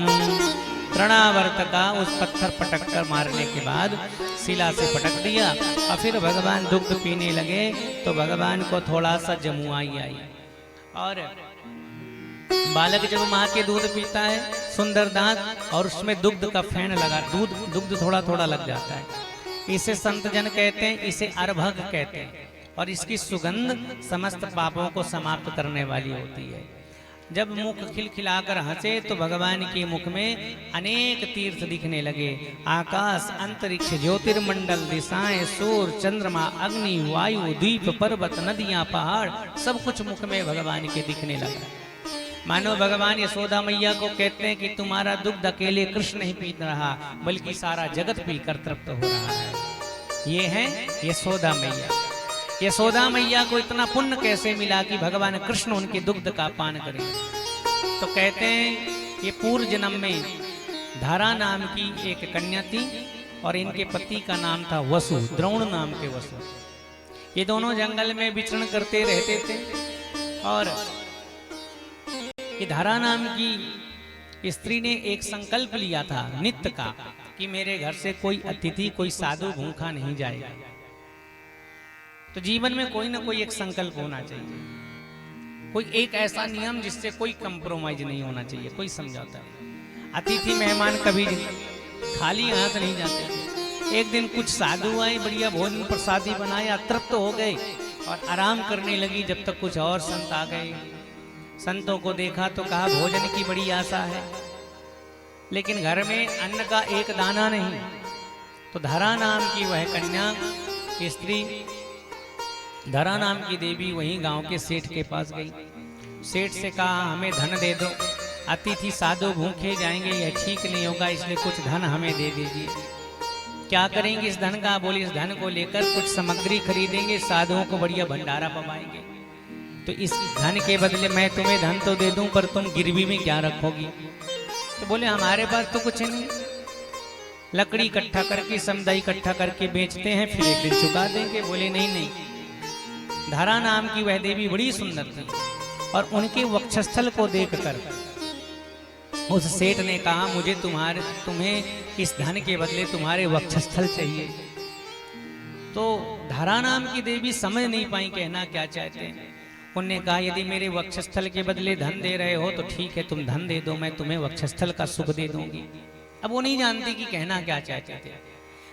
तृणावर्त का उस पत्थर पटक कर मारने के बाद शिला से पटक दिया और फिर भगवान दुग्ध पीने लगे। तो भगवान को थोड़ा सा जमुआई आई और बालक जब माँ के दूध पीता है, सुंदर दांत और उसमें दुग्ध का फेन लगा, दुग्ध थोड़ा थोड़ा लग जाता है। इसे संत जन कहते हैं, इसे अर्भक कहते हैं और इसकी सुगंध समस्त पापों को समाप्त करने वाली होती है। जब मुख खिलखिलाकर हंसे तो भगवान के मुख में अनेक तीर्थ दिखने लगे। आकाश, अंतरिक्ष, ज्योतिर्मंडल, दिशाएं, सूर्य, चंद्रमा, अग्नि, वायु, द्वीप, पर्वत, नदियां, पहाड़, सब कुछ मुख में भगवान के दिखने लगा। मानो भगवान यशोदा मैया को कहते हैं कि तुम्हारा दुग्ध अकेले कृष्ण नहीं पी रहा बल्कि सारा जगत पीकर तृप्त हो रहा है। ये है यशोदा मैया। यशोदा मैया को इतना पुण्य कैसे मिला कि भगवान कृष्ण उनके दुग्ध का पान करें। तो कहते हैं ये पूर्व जन्म में धारा नाम की एक कन्या थी और इनके पति का नाम था वसु, द्रोण नाम के वसु। ये दोनों जंगल में विचरण करते रहते थे और ये धारा नाम की स्त्री ने एक संकल्प लिया था नित्य का कि मेरे घर से कोई अतिथि, कोई साधु भूखा नहीं जाएगा। तो जीवन में कोई ना कोई एक संकल्प होना चाहिए, कोई एक ऐसा नियम जिससे कोई कंप्रोमाइज नहीं होना चाहिए, कोई समझौता नहीं। अतिथि मेहमान कभी खाली हाथ नहीं जाते। एक दिन कुछ साधु आए, बढ़िया भोजन प्रसादी बनाया, तृप्त हो गए और आराम करने लगी। जब तक कुछ और संत आ गए, संतों को देखा तो कहा भोजन की बड़ी आशा है लेकिन घर में अन्न का एक दाना नहीं। तो धरा नाम की वह कन्या स्त्री, धरा नाम की देवी वहीं गांव के सेठ के पास गई। सेठ से कहा हमें धन दे दो, अतिथि साधु भूखे जाएंगे, यह ठीक नहीं होगा, इसलिए कुछ धन हमें दे दीजिए। क्या करेंगे इस धन का? बोले इस धन को लेकर कुछ सामग्री खरीदेंगे, साधुओं को बढ़िया भंडारा पवाएंगे। तो इस धन के बदले मैं तुम्हें धन तो दे दूं पर तुम गिरवी में क्या रखोगी? तो बोले हमारे पास तो कुछ नहीं, लकड़ी इकट्ठा करके, समुदाय इकट्ठा करके बेचते हैं, फिर एक दिन चुका देंगे। बोले नहीं नहीं। धारा नाम की वह देवी बड़ी सुंदर थी और उनके वक्षस्थल को देखकर उस सेठ ने कहा मुझे तुम्हें इस धन के बदले तुम्हारे वक्षस्थल चाहिए। तो धारा नाम की देवी समझ नहीं पाई कहना क्या चाहते हैं। उन्होंने कहा यदि मेरे वक्षस्थल के बदले धन दे रहे हो तो ठीक है, तुम धन दे दो, मैं तुम्हें वक्षस्थल का सुख दे दूंगी। अब वो नहीं जानती कि कहना क्या चाहते थे।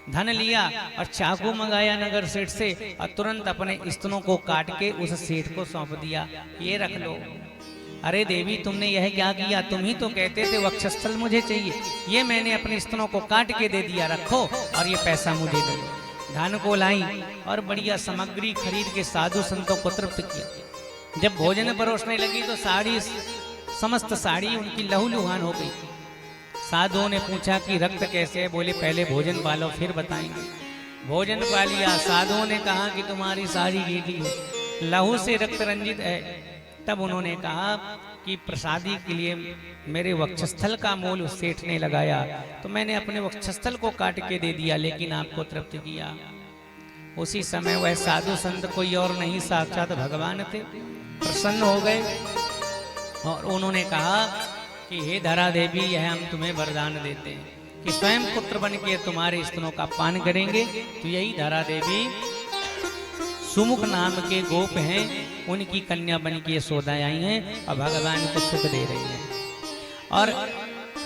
धन लिया और चाकू मंगाया नगर सेठ से और तुरंत अपने स्तनों को काट के उस सेठ को सौंप दिया, ये रख लो। अरे देवी तुमने यह क्या किया? तुम ही तो कहते थे वक्षस्थल मुझे चाहिए, ये मैंने अपने स्तनों को काट के दे दिया, रखो और ये पैसा मुझे दो। धन को लाई और बढ़िया सामग्री खरीद के साधु संतों को तृप्त किया। जब भोजन परोसने लगी तो समस्त साड़ी उनकी लहूलुहान हो गई। साधुओं ने पूछा कि रक्त कैसे है? बोले पहले भोजन पालो फिर बताएंगे। भोजन पा लिया। साधुओं ने कहा कि तुम्हारी साड़ी गीली है, लहू से रक्त रंजित है। तब उन्होंने कहा कि प्रसादी के लिए मेरे वक्षस्थल का मूल उस सेठ ने लगाया, तो मैंने अपने वक्षस्थल को काट के दे दिया, लेकिन आपको तृप्त किया। उसी समय वह साधु संत कोई और नहीं, साक्षात भगवान थे। प्रसन्न हो गए और उन्होंने कहा कि हे धरा देवी, यह हम तुम्हें वरदान देते हैं कि स्वयं पुत्र बन के तुम्हारे स्तनों का पान करेंगे। तो यही धरा देवी सुमुख नाम के गोप हैं, उनकी कन्या बन के यशोदा आई हैं और भगवान को सुख दे रही हैं। और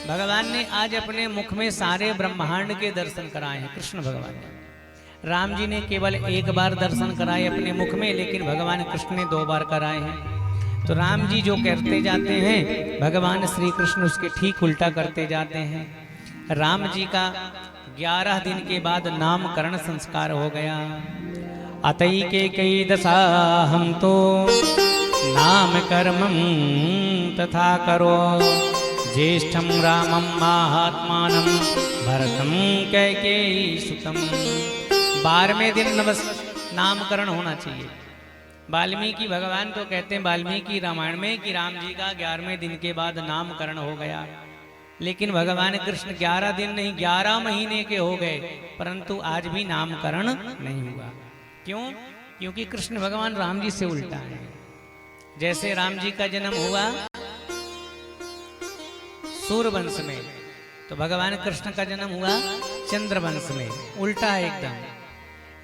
भगवान ने आज अपने मुख में सारे ब्रह्मांड के दर्शन कराए हैं। कृष्ण भगवान ने, राम जी ने केवल एक बार दर्शन कराए अपने मुख में, लेकिन भगवान कृष्ण ने 2 बार कराए हैं। तो राम जी जो करते जाते हैं, भगवान श्री कृष्ण उसके ठीक उल्टा करते जाते हैं। राम जी का 11 दिन के बाद नामकरण संस्कार हो गया। अतई के कई दशा हम तो नाम कर्मं तथा करो, ज्येष्ठम रामम महात्मानं भरतम कैकेयी सुतम। 12वें दिन नामकरण होना चाहिए। वाल्मीकि भगवान तो कहते हैं वाल्मीकि रामायण में कि राम जी का 11वें दिन के बाद नामकरण हो गया, लेकिन भगवान कृष्ण 11 दिन नहीं 11 महीने के हो गए, परंतु आज भी नामकरण नहीं हुआ। क्यों? क्योंकि कृष्ण भगवान राम जी से उल्टा है। जैसे राम जी का जन्म हुआ सूर्यवंश में, तो भगवान कृष्ण का जन्म हुआ चंद्रवंश में, उल्टा है एकदम।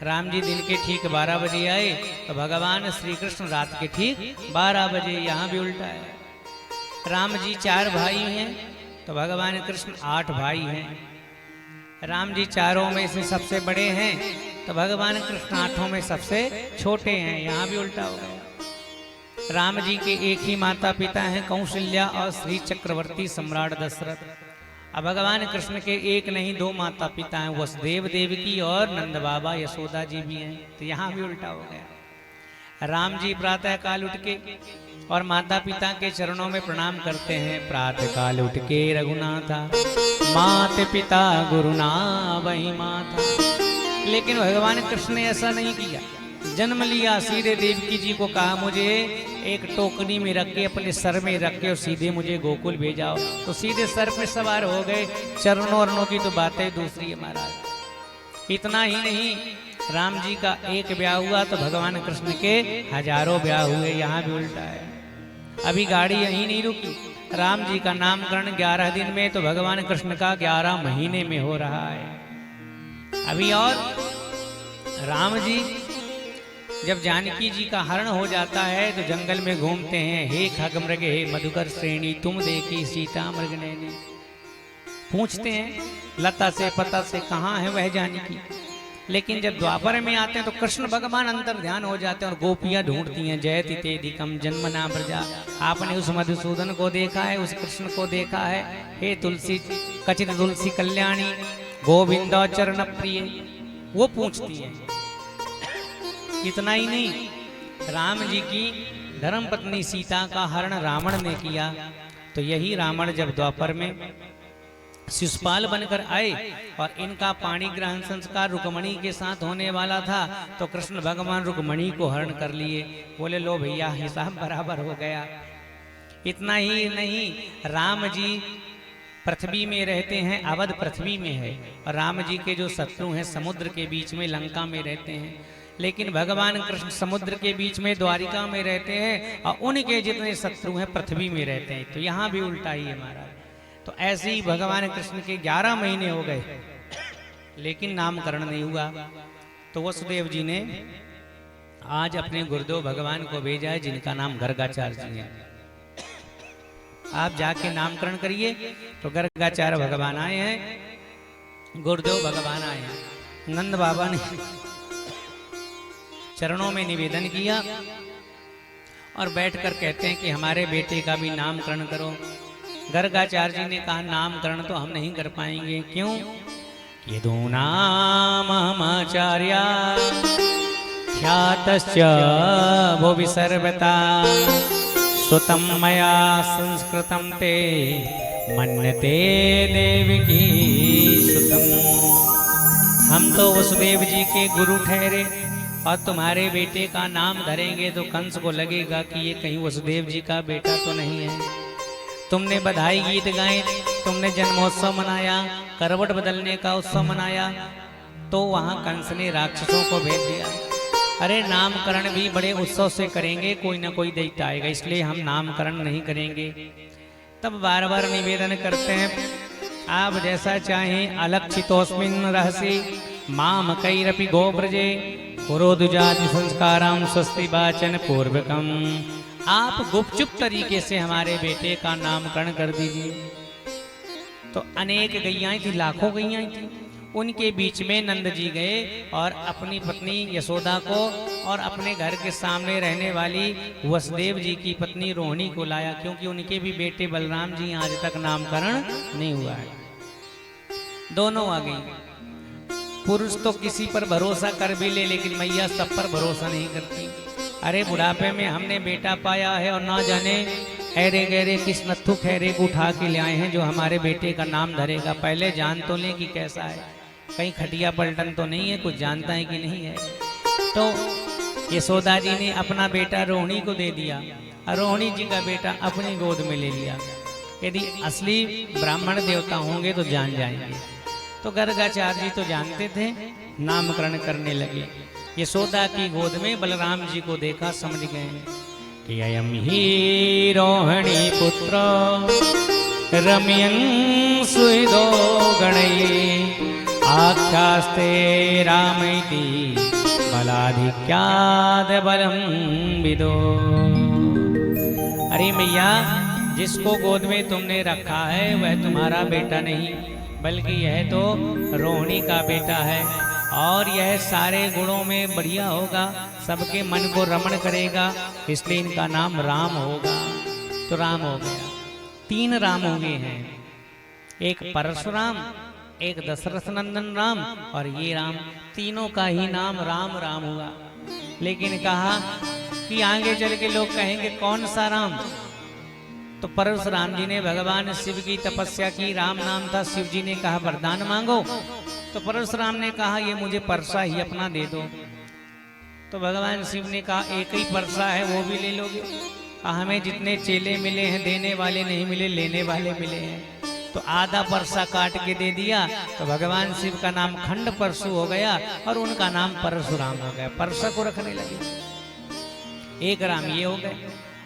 राम जी दिन के ठीक 12 बजे आए, तो भगवान श्री कृष्ण रात के ठीक 12 बजे, यहाँ भी उल्टा है। राम जी 4 भाई हैं, तो भगवान कृष्ण 8 भाई हैं। राम जी चारों में से सबसे बड़े हैं, तो भगवान कृष्ण 8 में सबसे छोटे हैं, यहाँ भी उल्टा हो गया। राम जी के एक ही माता पिता हैं, कौशल्या और श्री चक्रवर्ती सम्राट दशरथ। अब भगवान कृष्ण के एक नहीं 2 माता पिता हैं, वसुदेव देवकी और नंद बाबा यशोदा जी भी हैं, तो यहाँ भी उल्टा हो गया। राम जी प्रातः काल उठ के और माता पिता के चरणों में प्रणाम करते हैं। प्रातः काल उठ के रघुनाथा, मात पिता गुरुना वही माता। लेकिन भगवान कृष्ण ने ऐसा नहीं किया, जन्म लिया, सीधे देवकी जी को कहा मुझे एक टोकरी में रख के अपने सर में रख के और सीधे मुझे गोकुल भेजाओ, तो सीधे सर पे सवार हो गए। चरणों वरणों की तो बातें दूसरी है महाराज। इतना ही नहीं, राम जी का एक ब्याह हुआ तो भगवान कृष्ण के हजारों ब्याह हुए, यहाँ भी उल्टा है। अभी गाड़ी यहीं नहीं रुकी, राम जी का नामकरण 11 दिन में, तो भगवान कृष्ण का 11 महीने में हो रहा है। अभी और राम जी जब जानकी जी का हरण हो जाता है, तो जंगल में घूमते हैं। हे खगमृग हे मधुकर श्रेणी, तुम देखी सीता मृग नैनी। पूछते हैं लता से पता से कहाँ है वह जानकी। लेकिन जब द्वापर में आते हैं तो कृष्ण भगवान अंतर ध्यान हो जाते हैं और गोपियां ढूंढती हैं। जयति तेदिकम जन्मना प्रजा, आपने उस मधुसूदन को देखा है, उस कृष्ण को देखा है। हे तुलसी कचित तुलसी कल्याणी गोविंद चरण प्रिय, वो पूछती है। इतना ही नहीं, राम जी की धर्म पत्नी सीता का हरण रावण ने किया, तो यही रावण जब द्वापर में शिशुपाल बनकर आए और इनका पाणी ग्रहण संस्कार रुक्मणी के साथ होने वाला था, तो कृष्ण भगवान रुक्मणी को हरण कर लिए। बोले लो भैया हिसाब बराबर हो गया। इतना ही नहीं, राम जी पृथ्वी में रहते हैं, अवध पृथ्वी में है, और राम जी के जो शत्रु हैं समुद्र के बीच में लंका में रहते हैं। लेकिन भगवान कृष्ण समुद्र के बीच में द्वारिका में रहते हैं और उनके जितने शत्रु हैं पृथ्वी में रहते हैं। तो यहाँ भी उल्टा ही है महाराज। तो ऐसे ही भगवान कृष्ण के 11 महीने हो गए, लेकिन नामकरण नहीं हुआ। तो वसुदेव जी ने आज अपने गुरुदेव भगवान को भेजा है, जिनका नाम गर्गाचार्य जी है। आप जाके नामकरण करिए। तो गर्गाचार्य भगवान आए हैं, गुरुदेव भगवान आए हैं। नंद बाबा ने चरणों में निवेदन किया और बैठकर कहते हैं कि हमारे बेटे का भी नामकरण करो। गर्गाचार्य जी ने कहा नामकरण तो हम नहीं कर पाएंगे। क्यों? ये दो नाम आचार्या ख्यातश्च भुवि सर्वथा, सुतं मया संस्कृतं ते मन्यते देवकी सुतं। हम तो वसुदेव जी के गुरु ठहरे, और तुम्हारे बेटे का नाम धरेंगे तो कंस को लगेगा कि ये कहीं वसुदेव जी का बेटा तो नहीं है। तुमने बधाई गीत गाए, तुमने जन्मोत्सव मनाया, करवट बदलने का उत्सव मनाया, तो वहां कंस ने राक्षसों को भेज दिया। अरे नामकरण भी बड़े उत्सव से करेंगे, कोई ना कोई दैत्य आएगा, इसलिए हम नामकरण नहीं करेंगे। तब बार बार निवेदन करते हैं, आप जैसा चाहें, अलक्षितोस्मिन् रहसि माम कैरपि गोब्रजे पुरोदुजाति संस्काराम स्वस्ति वाचन पूर्वकम। आप गुपचुप तरीके से हमारे बेटे का नामकरण कर दीजिए। तो अनेक गैयाएं थी, लाखों गैयाएं थी, उनके बीच में नंद जी गए और अपनी पत्नी यशोदा को और अपने घर के सामने रहने वाली वसुदेव जी की पत्नी रोहिणी को लाया, क्योंकि उनके भी बेटे बलराम जी आज तक नामकरण नहीं हुआ है। दोनों आ गई। पुरुष तो किसी पर भरोसा कर भी ले, लेकिन मैया सब पर भरोसा नहीं करती। अरे बुढ़ापे में हमने बेटा पाया है और ना जाने ऐरे गहरे किस नत्थु खैरे को उठा के ले आए हैं जो हमारे बेटे का नाम धरेगा। पहले जान तो लें कि कैसा है, कहीं खटिया पलटन तो नहीं है, कुछ जानता है कि नहीं है। तो यशोदा जी ने अपना बेटा रोहिणी को दे दिया और रोहिणी जी का बेटा अपनी गोद में ले लिया। यदि असली ब्राह्मण देवता होंगे तो जान जाएंगे। तो गर्गाचार्य जी तो जानते थे, नामकरण करने लगे। यशोदा की गोद में बलराम जी को देखा, समझ गए कि अयम ही रोहिणी पुत्र रम्यं सुहृदो गणैः आख्यास्ते रामैति बलाधिक्याद बलम विदो। अरे मैया, जिसको गोद में तुमने रखा है वह तुम्हारा बेटा नहीं, बल्कि यह तो रोहिणी का बेटा है और यह सारे गुणों में बढ़िया होगा, सबके मन को रमण करेगा, इसलिए इनका नाम राम होगा। तो राम हो गया। 3 राम हो गए हैं, एक परशुराम, एक दशरथ नंदन राम और ये राम। तीनों का ही नाम राम राम हुआ। लेकिन कहा कि आगे चल के लोग कहेंगे कौन सा राम। तो परशुराम जी ने भगवान शिव की तपस्या की, राम नाम था। शिव जी ने कहा वरदान मांगो। तो परशुराम ने कहा ये मुझे परसा ही अपना दे दो। तो भगवान शिव ने कहा एक ही परसा है, वो भी ले लोगे? हमें जितने चेले मिले हैं देने वाले नहीं मिले, लेने वाले मिले हैं। तो आधा परसा काट के दे दिया। तो भगवान शिव का नाम खंड परशु हो गया और उनका नाम परशुराम हो गया। परसा को रखने लगे। एक राम ये हो गए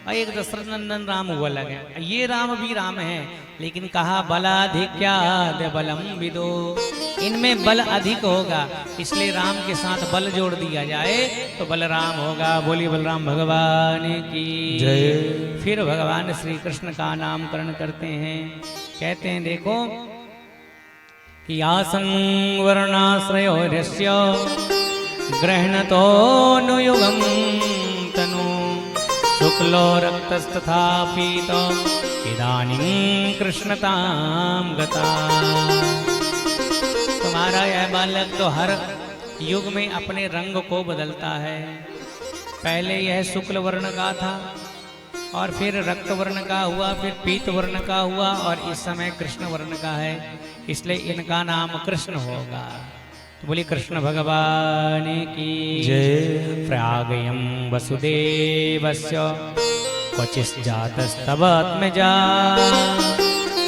और एक दशरथ नंदन राम हुआ लगे। ये राम भी राम है, लेकिन कहा बलाधिक्याद बलम विदो, इनमें बल अधिक होगा, इसलिए राम के साथ बल जोड़ दिया जाए तो बलराम होगा। बोली बलराम भगवान की जय। फिर भगवान श्री कृष्ण का नामकरण करते हैं। कहते हैं देखो कि आसं वर्णाश्रयो यस्य गृह्णतो नुयुगं तनु शुक्लो रक्तस्तथा पीतो इदानीं कृष्णतां गता। तुम्हारा यह बालक तो हर युग में अपने रंग को बदलता है। पहले यह शुक्ल वर्ण का था और फिर रक्त वर्ण का हुआ, फिर पीत वर्ण का हुआ और इस समय कृष्ण वर्ण का है, इसलिए इनका नाम कृष्ण होगा। तो बोली कृष्ण भगवान की जय। प्रागयं वसुदेवस्य क्वचिज्जातस्तवात्मजा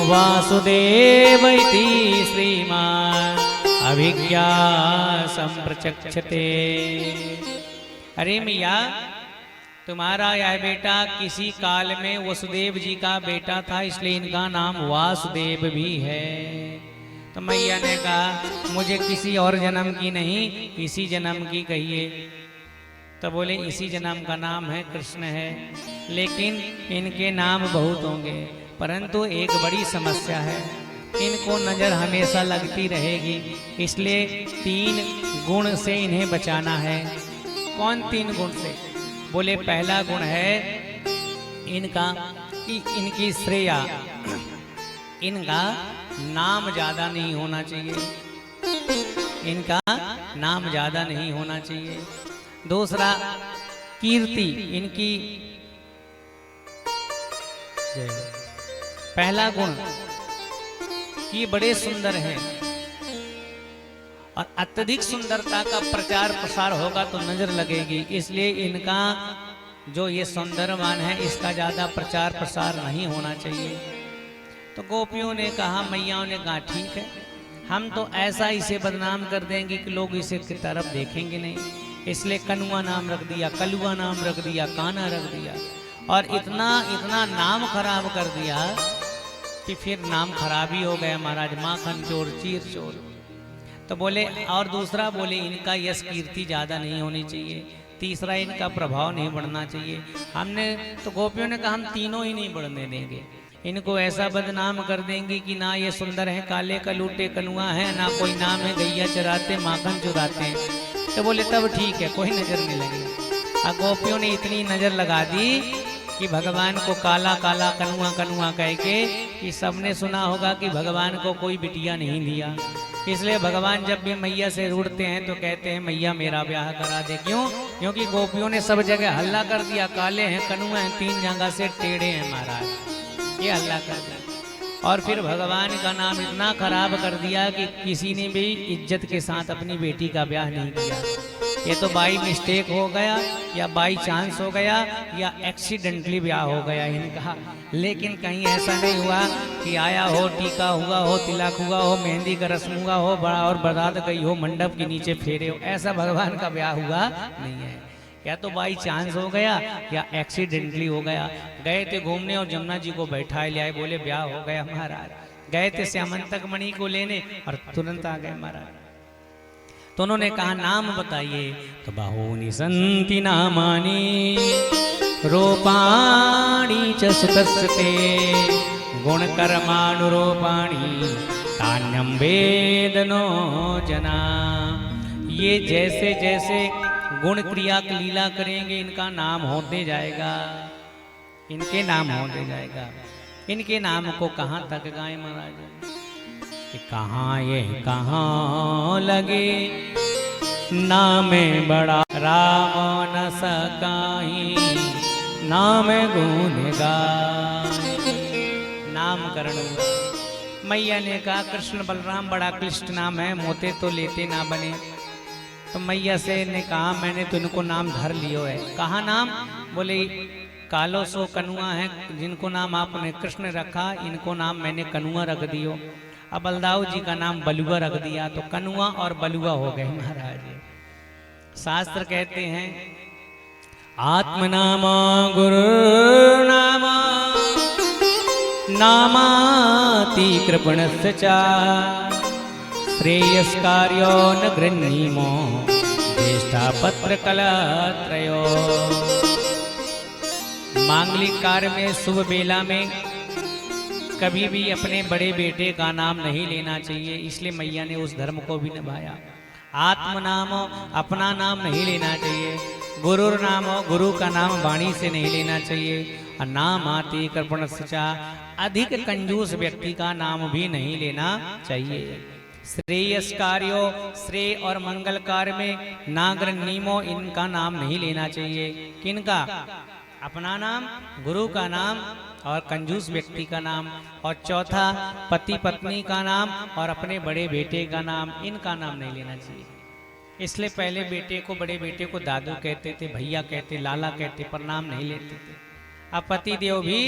वासुदेव इति श्रीमान् अभिज्ञा संप्रचक्षते। अरे मैया, तुम्हारा यह बेटा किसी काल में वसुदेव जी का बेटा था, इसलिए इनका नाम वासुदेव भी है। तो मैया ने कहा मुझे किसी और जन्म की नहीं, इसी जन्म की कहिए। तो बोले इसी जन्म का नाम है कृष्ण है, लेकिन इनके नाम बहुत होंगे, परंतु एक बड़ी समस्या है, इनको नजर हमेशा लगती रहेगी, इसलिए 3 गुण से इन्हें बचाना है। कौन 3 गुण से? बोले पहला गुण है इनका कि इनकी श्रेया, इनका नाम ज्यादा नहीं होना चाहिए, इनका नाम ज्यादा नहीं होना चाहिए। दूसरा कीर्ति इनकी। पहला गुण कि बड़े सुंदर हैं और अत्यधिक सुंदरता का प्रचार प्रसार होगा तो नजर लगेगी, इसलिए इनका जो ये सौंदर्यवान है इसका ज्यादा प्रचार प्रसार नहीं होना चाहिए। तो गोपियों ने कहा, मैयाओं ने कहा ठीक है, हम तो ऐसा इसे बदनाम कर देंगे कि लोग इसे की तरफ देखेंगे नहीं, इसलिए कनुआ नाम रख दिया, कलुआ नाम रख दिया, काना रख दिया, और इतना इतना नाम खराब कर दिया कि फिर नाम खराब ही हो गया महाराज, माखन चोर, चीर चोर। तो बोले, और दूसरा बोले इनका यश कीर्ति ज़्यादा नहीं होनी चाहिए, तीसरा इनका प्रभाव नहीं बढ़ना चाहिए। हमने तो गोपियों ने कहा हम तीनों ही नहीं बढ़ने देंगे, इनको ऐसा बदनाम कर देंगे कि ना ये सुंदर है, काले कलूटे कनुआ है, ना कोई नाम है, गैया चराते माखन चुराते हैं। तो बोले तब ठीक है, कोई नजर नहीं लगी। अब गोपियों ने इतनी नजर लगा दी कि भगवान को काला काला कनुआ कनुआ कह के कि सबने सुना होगा कि भगवान को कोई बिटिया नहीं दिया, इसलिए भगवान जब भी मैया से रूठते हैं तो कहते हैं मैया मेरा ब्याह करा दे। क्यों? क्योंकि गोपियों ने सब जगह हल्ला कर दिया, काले हैं, कनुआ हैं, 3 जगह से टेढ़े हैं महाराज, ये हल्ला कर दिया। और फिर भगवान का नाम इतना खराब कर दिया कि किसी ने भी इज्जत के साथ अपनी बेटी का ब्याह नहीं किया। ये तो बाई मिस्टेक हो गया या बाई चांस हो गया या एक्सीडेंटली ब्याह हो गया इनका, लेकिन कहीं ऐसा नहीं हुआ कि आया हो, टीका हुआ हो, तिलक हुआ हो, मेहंदी का रस्म हुआ हो, बड़ा और बारात गई हो, मंडप के नीचे फेरे हो, ऐसा भगवान का ब्याह हुआ नहीं है। या तो बाई चांस हो गया या एक्सीडेंटली हो गया। गए थे घूमने और जमुना जी को बैठाए ले आए, बोले ब्याह हो गया महाराज। गए थे श्यामंतक मणि को लेने और तुरंत आ गए महाराज। तो उन्होंने कहा नाम बताइए, तो बाहूनि संति नामानि रूपाणि च सुतस्ते गुणकर्मानुरूपाणि तान्यं वेदनो जना। ये जैसे जैसे गुण क्रिया लीला करेंगे इनका नाम होते जाएगा, इनके नाम होते जाएगा। इनके नाम को कहाँ तक गाए महाराज कि कहाँ ये कहाँ लगे, नाम बड़ा राम न सकाही, नाम गुण गाए। नामकरण मैया ने कहा कृष्ण बलराम बड़ा क्लिष्ट नाम है, मोते तो लेते ना बने। तो मैया से ने कहा मैंने तो इनको नाम धर लियो है। कहा नाम? बोले कालो सो कनुआ है, जिनको नाम आपने कृष्ण रखा, इनको नाम मैंने कनुआ रख दियो। अब बलदाऊ जी का नाम बलुआ रख दिया, तो कनुआ और बलुआ हो गए महाराज। शास्त्र कहते हैं आत्मनाम गुरु नाम नामाति कृपणस्य च श्रेयस्कार्यो न गृह्णीमो ज्येष्ठा पत्र कलत्रयो। मांगलिक कार्य में शुभ बेला में कभी भी अपने बड़े बेटे का नाम नहीं लेना चाहिए, इसलिए मैया ने उस धर्म को भी निभाया। आत्म नाम अपना नाम नहीं लेना चाहिए, गुरु नाम गुरु का नाम वाणी से नहीं लेना चाहिए, और नाम आती कृपण सचा अधिक कंजूस व्यक्ति का नाम भी नहीं लेना चाहिए। श्रेयस कार्यो श्रेय और मंगल कार्य में नागर नीमो इनका नाम नहीं लेना चाहिए। किनका? अपना नाम, गुरु का नाम और कंजूस व्यक्ति का नाम, और चौथा पति पत्नी का नाम और अपने बड़े बेटे का नाम, इनका नाम नहीं लेना चाहिए। इसलिए पहले बेटे को बड़े बेटे को दादू कहते थे, भैया कहते, लाला कहते, पर नाम नहीं लेते थे। अब पति देव भी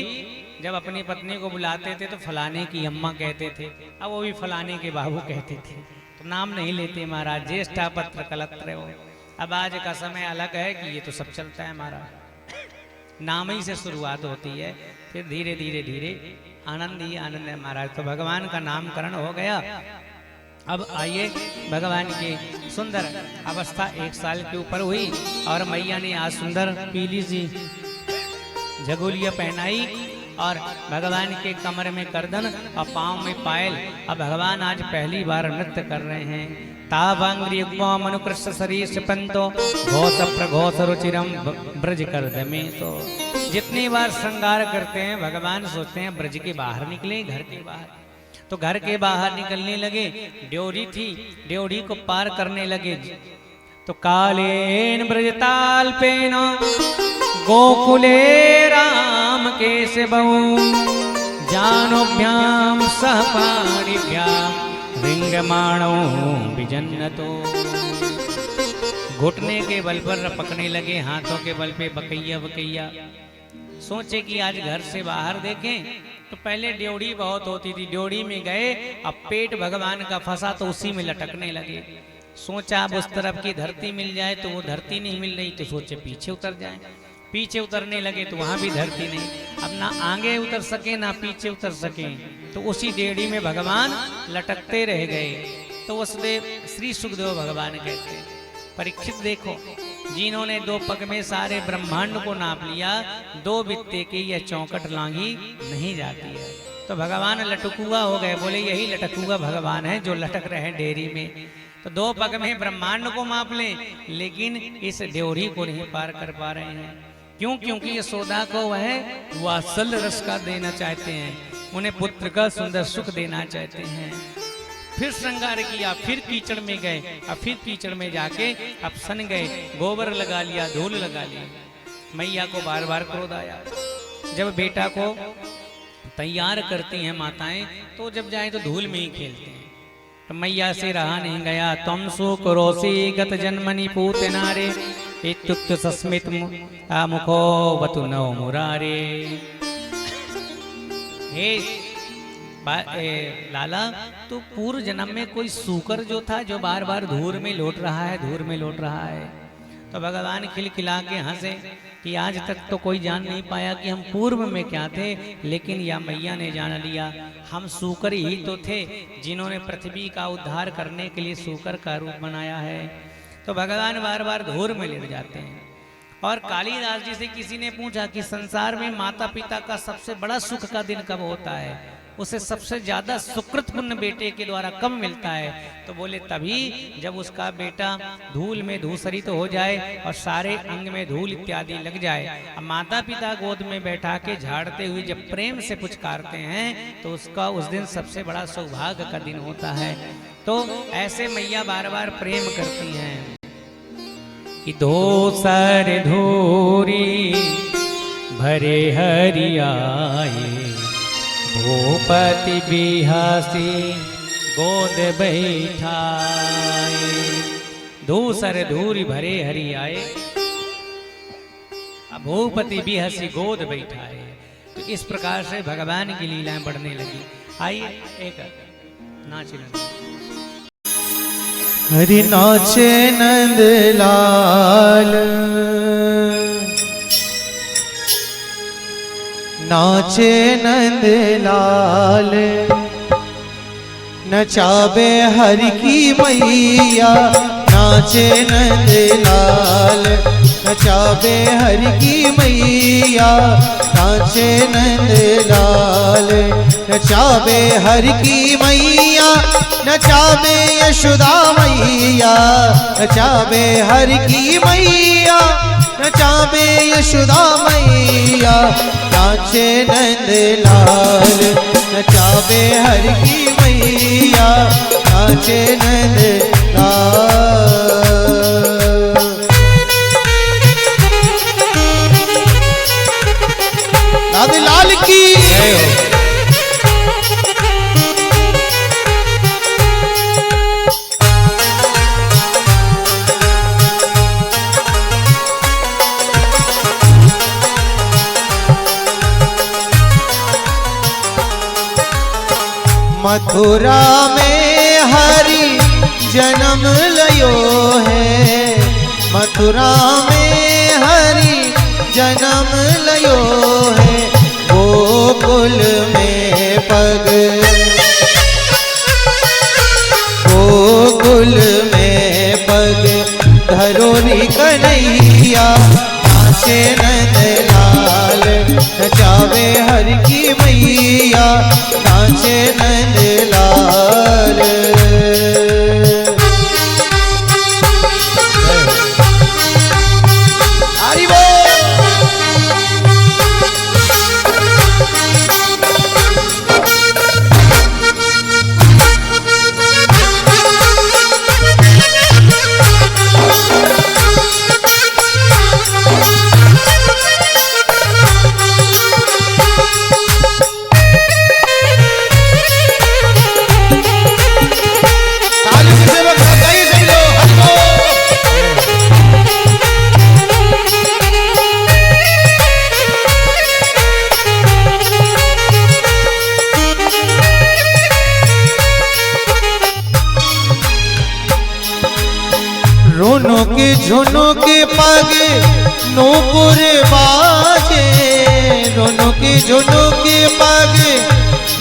जब अपनी पत्नी को बुलाते थे तो फलाने की अम्मा कहते थे, अब वो भी फलाने के बाबू कहते थे, तो नाम नहीं लेते महाराज। ज्येष्ठा पत्र कलत्र हो। अब आज का समय अलग है कि ये तो सब चलता है महाराज, नाम ही से शुरुआत होती है, फिर धीरे धीरे धीरे आनंद ही आनंद है महाराज। तो भगवान का नामकरण हो गया। अब आइए भगवान की सुंदर अवस्था 1 साल के ऊपर हुई और मैया ने आज सुंदर पीली सी झगोलिया पहनाई और भगवान के कमर में करदन और पाँव में पायल। अब भगवान आज पहली बार नृत्य कर रहे हैं। तावांग्रियुग्मनुकृष्ट शरीर पंतो घोष प्रघोष रुचिरम ब्रज कर दमे। तो जितनी बार श्रृंगार करते हैं भगवान सोचते हैं ब्रज के बाहर निकले, घर के बाहर। तो घर के बाहर निकलने लगे, ड्योढ़ी थी, ड्योढ़ी को पार करने लगे। तो कालेन ब्रजताल पेन गोकुले राम केशवौ जानोभ्याम सह पाणिभ्याम रिंगमाणो विजन्नतो। घुटने के बल पर पकने लगे, हाथों के बल पे बकैया बकैया। सोचे कि आज घर से बाहर देखें तो पहले ड्योढ़ी बहुत होती थी, ड्योढ़ी में गए, अब पेट भगवान का फंसा तो उसी में लटकने लगे। सोचा अब उस तरफ की धरती मिल जाए, तो वो धरती नहीं मिल रही, तो सोचे पीछे उतर जाए। पीछे उतरने लगे तो वहां भी धरती नहीं, अब ना आगे उतर सके ना पीछे उतर सके, तो उसी डेढ़ी में भगवान लटकते रह गए। तो वसुदेव श्री सुखदेव भगवान कहते हैं, परीक्षित देखो, जिन्होंने 2 पग में सारे ब्रह्मांड को नाप लिया, 2 बित्ते की यह चौकट लांगी नहीं जाती है। तो भगवान लटकुआ हो गए, बोले यही लटकुआ भगवान है जो लटक रहे हैं डेरी में। तो 2 पग में ब्रह्मांड को माप लें, लेकिन इस ड्योढ़ी को नहीं पार कर पा रहे हैं। क्यों? क्योंकि यशोदा को वह वात्सल्य रस का देना चाहते हैं, उन्हें पुत्र का सुंदर सुख देना चाहते हैं। फिर श्रृंगार किया, फिर कीचड़ में गए, अब फिर कीचड़ में जाके अब सन गए, गोबर लगा लिया, धूल लगा लिया। मैया को बार बार क्रोध आया। जब बेटा को तैयार करती हैं माताएं, तो जब जाए तो धूल में ही खेलते हैं। तो मैया से रहा नहीं गया। तम सुख रोसी गत जन्मनि पूत नारे इत्युक्त सस्मित मुखो बतु नौ मुरारे। हे लाला, तो पूर्व जन्म में कोई सूकर जो था, जो बार बार धूर में लौट रहा है, धूर में लौट रहा है। तो भगवान खिलखिला के हंसे कि आज तक तो कोई जान नहीं पाया कि हम पूर्व में क्या थे, लेकिन या मैया ने जान लिया, हम सूकर ही तो थे जिन्होंने पृथ्वी का उद्धार करने के लिए सूकर का रूप बनाया है। तो भगवान बार बार धूर में लेट जाते हैं। और कालिदास जी से किसी ने पूछा कि संसार में माता पिता का सबसे बड़ा सुख का दिन कब होता है, उसे सबसे ज्यादा सुकृत पुण्य बेटे के द्वारा कब मिलता है? तो बोले तभी जब उसका बेटा धूल में धूसरित हो जाए और सारे अंग में धूल इत्यादि लग जाए। अब माता पिता गोद में बैठा के झाड़ते हुए जब प्रेम से पुचकारते हैं, तो उसका उस दिन सबसे बड़ा सौभाग्य का दिन होता है। तो ऐसे मैया बार बार प्रेम करती हैं कि धूसर धूरी भरे हरियाए, भूपति बिहासी गोद बैठाए। धूसर धूरी भरे हरियाए, भूपति बिहासी गोद बैठाए। तो इस प्रकार से भगवान की लीलाएं बढ़ने लगी। आइए एक नाच हरि नाचे नंद लाल, नाचे नंद लाल, नचावे हरि की मैया, नाचे नंद लाल, नचावे हरि की मैया, नाचे नंद लाल, नचावे हरि की मैया, नचावे यशोदा मैया, नचावे हरि की मैया, नचावे यशोदा मैया, नाचे नंद लाल, नचावे हरि की मैया, नाचे नंद लाल। दादी लाल की जय हो। मथुरा में हरि जन्म लयो है, मथुरा में हरि जन्म लयो है, गोकुल में पग, गोकुल में पग धरोरी कन्हैया, नाचे नंद लाल, नचावे हरि की मैया, नाचे नंद लाल। हरि बोल। झुनुक पग नूपुर बाजे, झुनुक झुनुक पग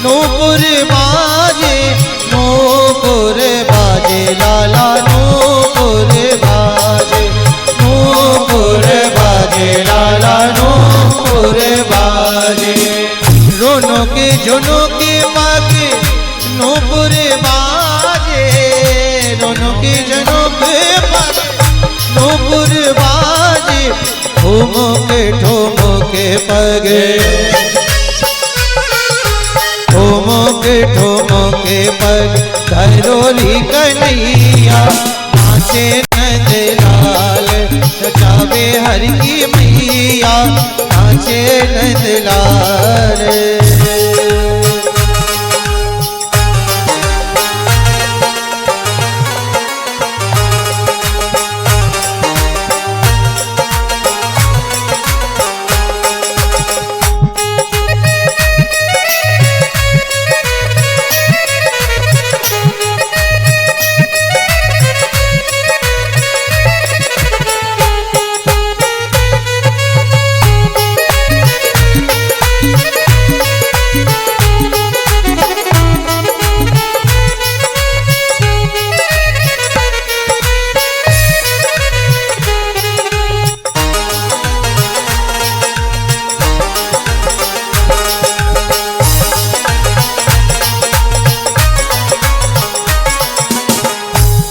नूपुर बाजे, नूपुर बाजे लाला नूपुर बाजे, नूपुर बाजे लाला नूपुर बाजे। झुनुक झुनुक पग नूपुर बाजे, झुनुक झुनुक पग नूपुर बाजे, ठुमुक ठुमुक पग, ठुमुक ठुमुक पग धरोरी कन्हैया, नाचे नंदलाल नचावे हर की मैया, नाचे नंदलाल।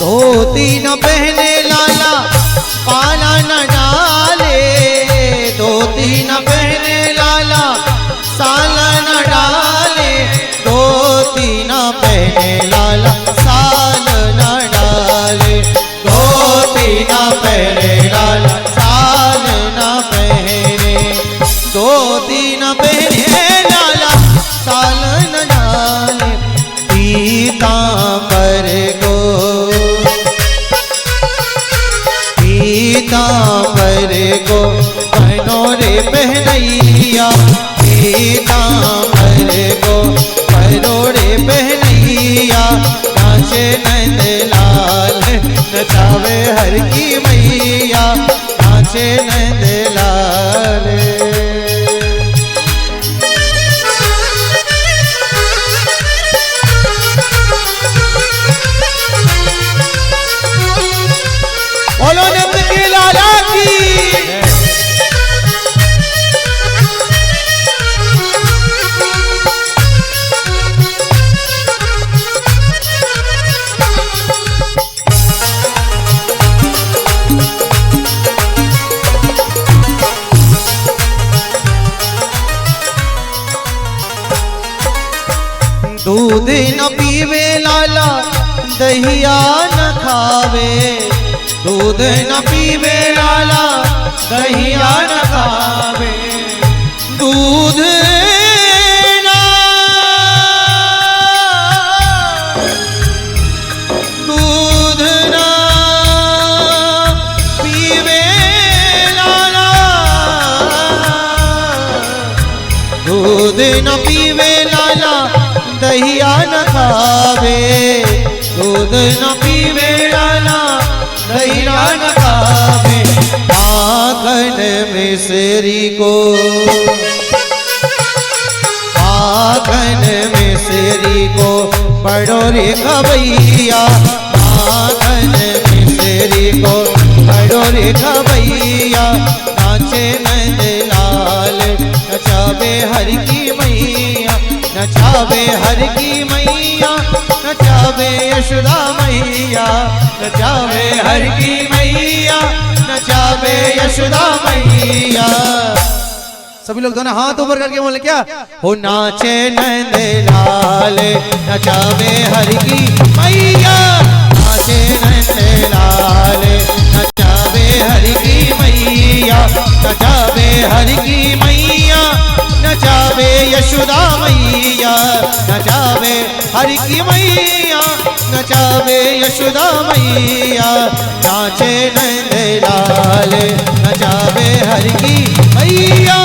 धोती न पहने लाला पाला न डाले, धोती न पहने लाला साला न डाले, धोती न पहने लाला साल न डाले, धोती न पहने लाला साल न पहने, धोती न पहने लाला साल न डाले, पीतांबर को पीतांबर को पहनोरे पहनैया, पीतांबर को पहनोरे पहनैया, नाचे नंदलाल नचावे हर की मैया, नाचे नंदलाल। बोलो नंद के लाला की। दूध न पीवे लाला दहिया न खावे, दूध न पीवे लाला दहिया न खावे, दूध न पीवे लाला, दूध न पीवे लाला दहिया न खावे, दूध न पीवे लाला दहिया न खावे, माखन मिश्री को, माखन मिश्री को पढ़ो रे खबैया, माखन मिश्री को पढ़ो रे खबैया, नाचे नंदलाल नचावे हर की मैया, नचावे हर की मैया, नचावे यशोदा मैया, नचावे हर की मैया, नचावे यशोदा मैया। सभी लोग दोनों हाथ ऊपर करके बोले क्या हो, नाचे नंदलाल नचावे हर की मैया, नाचे नंदलाल नचावे हर की मैया, नचावे हर की मैया, नचावे यशोदा मैया, नचावे हर की मैया, नचावे यशोदा मैया, नाचे नंदलाल नचावे हर की मैया।